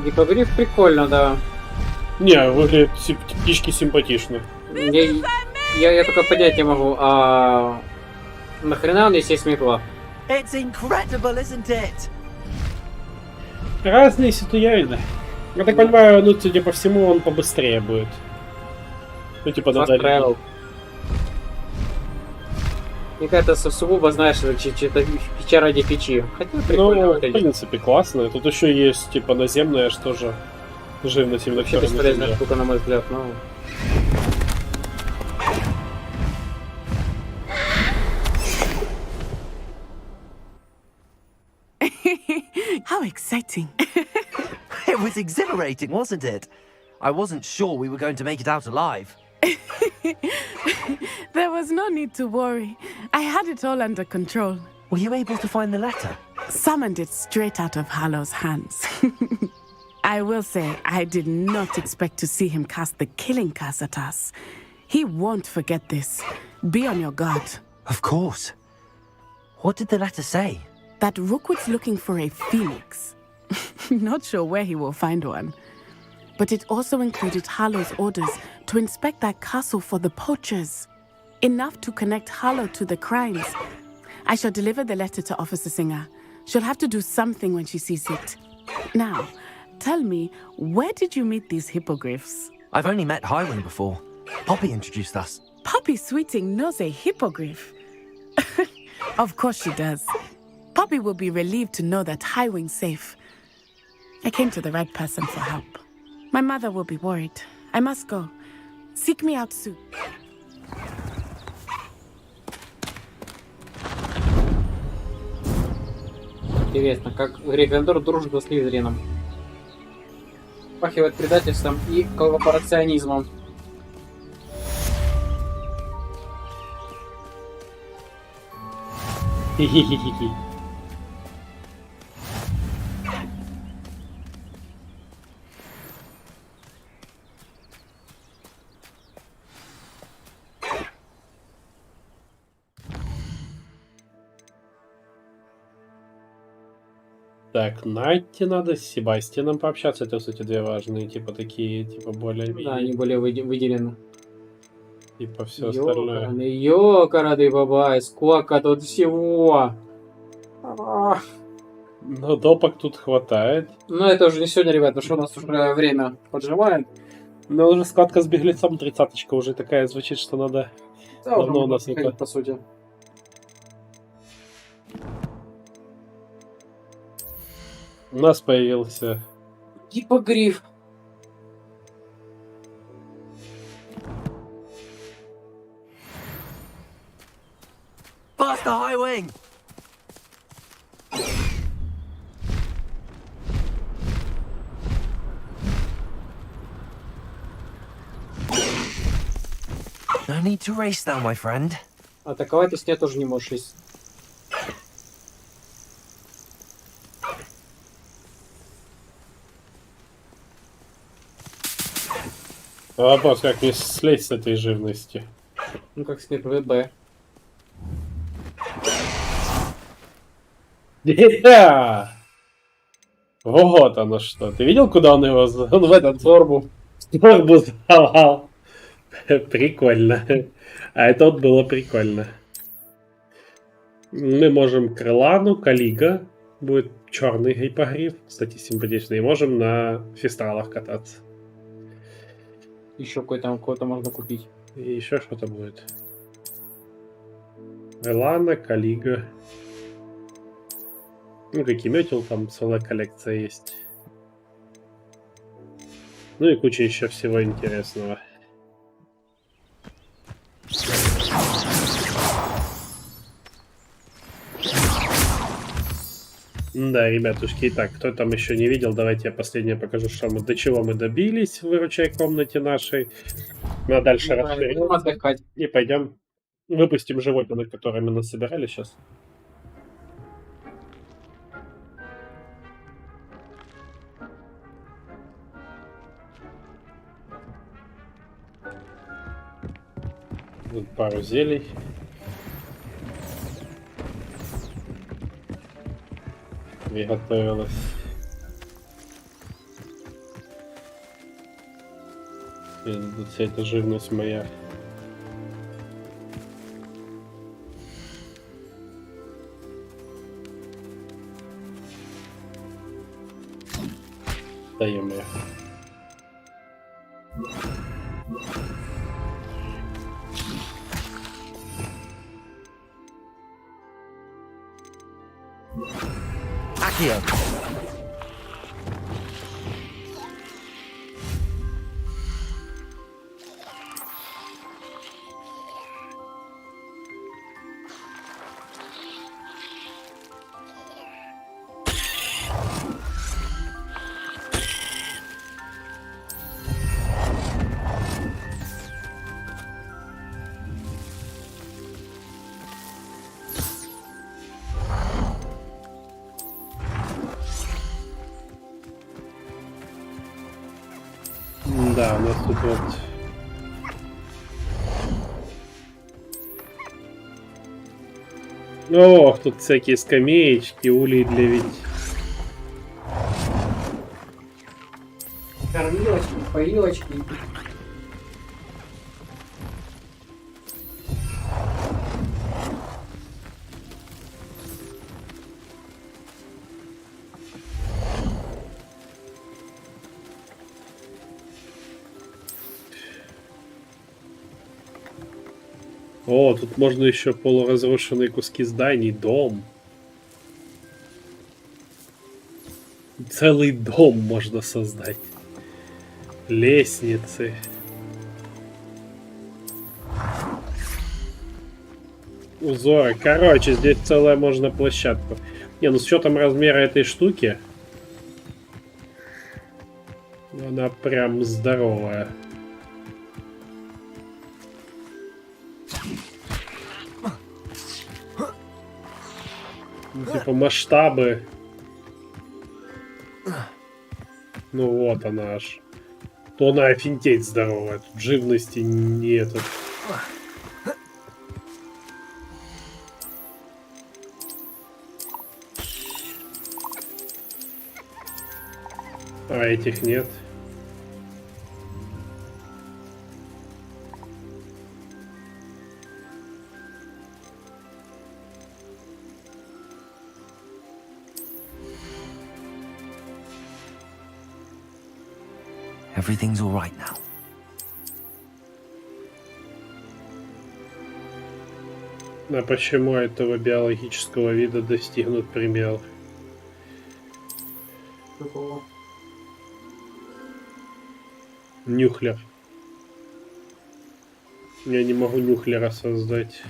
Гипогриф прикольно, да. Не, выглядит птички симпатично. Я только понять не могу, а нахрена он здесь есть метла? It's incredible, isn't it? Разные ситуации. Я так понимаю, ну, судя по всему, он побыстрее будет. Ну, типа, надо... Мне кажется, сугубо, знаешь, фича ради фичи. Хотя прикольно. Ну, в принципе, классно. Тут еще есть, типа, наземная, что же, живность именно вообще бесполезная штука, на мой взгляд, но... How exciting. It was exhilarating, wasn't it? I wasn't sure we were going to make it out alive. There was no need to worry. I had it all under control. Were you able to find the letter? Summoned it straight out of Hallow's hands. I will say, I did not expect to see him cast the killing curse at us. He won't forget this. Be on your guard. Of course. What did the letter say? That Rookwood's looking for a phoenix. Not sure where he will find one. But it also included Hallow's orders to inspect that castle for the poachers. Enough to connect Hallow to the crimes. I shall deliver the letter to Officer Singer. She'll have to do something when she sees it. Now, tell me, where did you meet these hippogriffs? I've only met Highwing before. Poppy introduced us. Poppy Sweeting knows a hippogriff. Of course she does. Poppy will be relieved to know that Highwing's safe. I came to the right person for help. My mother will be worried. I must go. Seek me out soon. Интересно, как Гриффиндор дружит со Слизерином. Пахивает предательством и коллаборационизмом. Хи-хи-хи-хи. Так, Найтти надо с Себастьяном пообщаться. Это, кстати, две важные, типа, такие, типа, более... Да, они более выделены. Типа, все остальное. Ёкарады бабай, сколько тут всего! Но допок тут хватает. Ну, это уже не сегодня, ребят, потому что у нас уже время поджимает. Но уже складка с беглецом 30-очка уже такая звучит, что надо... Да, давно у нас это... по сути. У нас появился... Гиппогриф. Faster, High Wing! No need to race now, my friend. Атаковать из нее тоже не можешь есть. Вопрос, как мне слезть с этой живности? Ну, как с ВБ. Вот оно что. Ты видел, куда он его... Он в этот торбу завал. Прикольно. А это вот было прикольно. Мы можем Крылану, Калига. Будет черный гиппогриф. Кстати, симпатичный. И можем на фестралах кататься. Еще кого-то можно купить. И еще что-то будет. Крылана, Калига. Ну, какие метил, там целая коллекция есть. Ну и куча еще всего интересного. Да, ребятушки, итак, кто там еще не видел, давайте я последнее покажу, что мы, до чего мы добились в выручай комнате нашей. Мы дальше расширим и пойдем выпустим животных, которые мы насобирали сейчас. Тут пару зелий. Приготовилась. Вся эта живность моя. Даем я. Accio. Да, у нас тут вот... Ох, тут всякие скамеечки, улей для ведь. Кормилочки, поилочки. О, тут можно еще полуразрушенные куски зданий, дом. Целый дом можно создать. Лестницы. Узоры. Короче, здесь целая можно площадку. Не, ну с учетом размера этой штуки... Она прям здоровая. Ну, типа масштабы. Ну вот она аж. То она офигеть здоровая. Тут живности не этот. А этих нет. Everything's all right now. А почему этого биологического вида достигнут предел? Какого? Нюхлер. Я не могу нюхлера создать.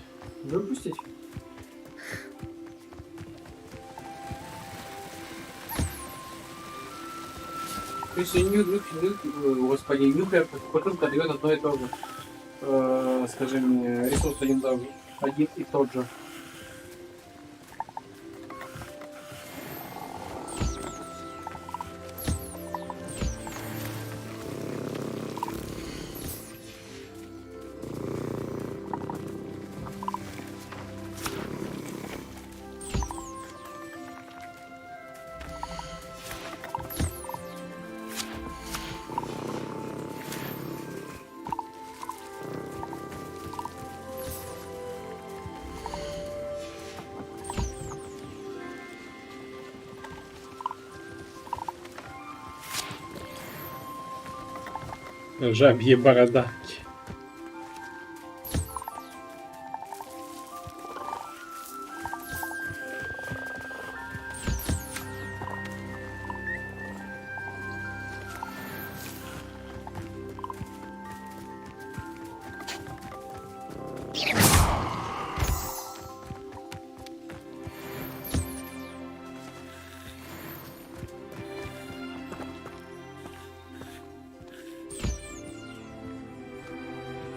Выпустить? То есть господи, нюхлер путинка дает одно и то же. Скажи мне, ресурс один и тот же. Жабьи бородавки.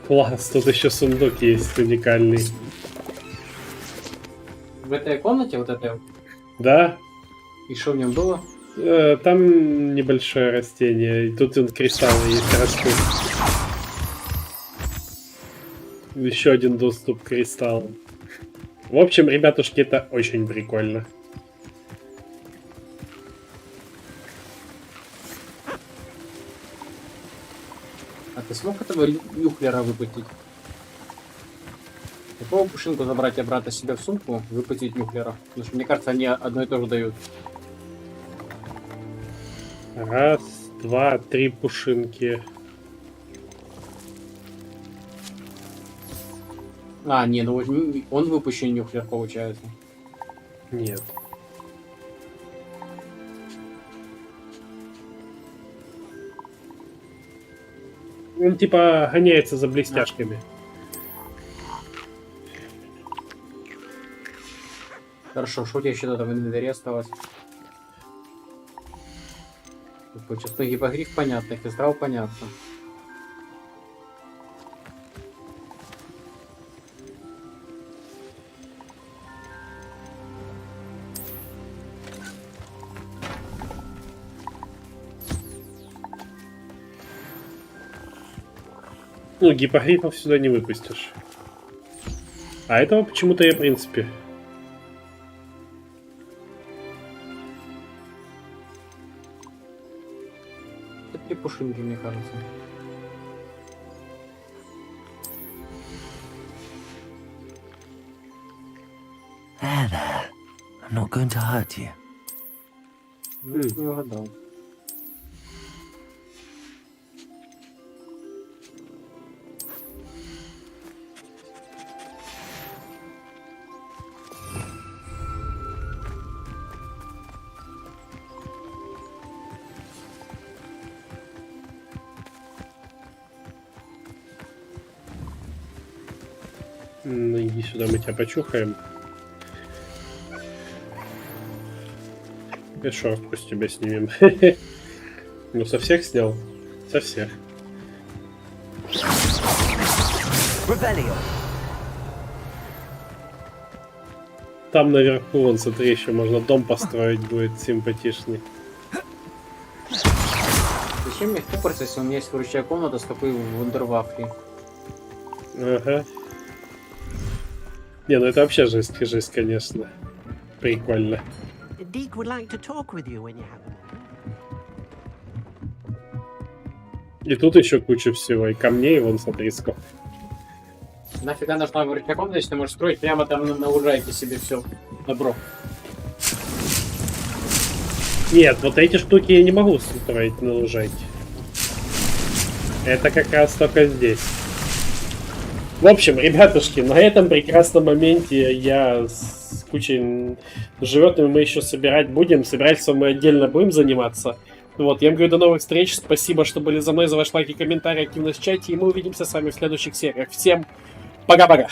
Класс, тут еще сундук есть уникальный. В этой комнате вот этой? Да. И что в нем было? Там небольшое растение. И тут кристаллы есть растут. Еще один доступ к кристаллам. В общем, ребятушки, это очень прикольно. А ты смог этого нюхлера выпустить? Какого пушинку забрать обратно себе в сумку, выпустить нюхлера? Потому что мне кажется, они одно и то же дают. Раз, два, три пушинки. А, не, ну он выпущен нюхлер, получается. Нет. Он типа гоняется за блестяшками. Хорошо, что у тебя еще там в инвентаре осталось? Почему гипогриф понятно, физрал понятно. Ну, гипогрифов сюда не выпустишь. А этого почему-то я, в принципе. Это 3 пушинки, мне кажется. There. I'm not going to hurt you. Не угадал. Ну, иди сюда, мы тебя почухаем. И шорстку с тебя снимем. Ну, со всех снял. Со всех. Там наверху, вон, смотри, еще можно дом построить, будет симпатичный. Зачем мне Хогвартс, если у меня есть вручная комната с такой вундервафлей? Ага. Не, ну это вообще жесть, конечно. Прикольно. Deke would like to talk with you when you have И тут еще куча всего, и камней, вон, смотри, сколько. Нафига нужна вручная комната, если ты можешь строить прямо там на лужайке себе все. Добро. Нет, вот эти штуки я не могу строить на лужайке. Это как раз только здесь. В общем, ребятушки, на этом прекрасном моменте я с кучей животными мы еще собирать будем. Собирательством мы отдельно будем заниматься. Вот, я вам говорю, до новых встреч. Спасибо, что были за мной, за ваш лайк и комментарий, активность в чате. И мы увидимся с вами в следующих сериях. Всем пока-пока.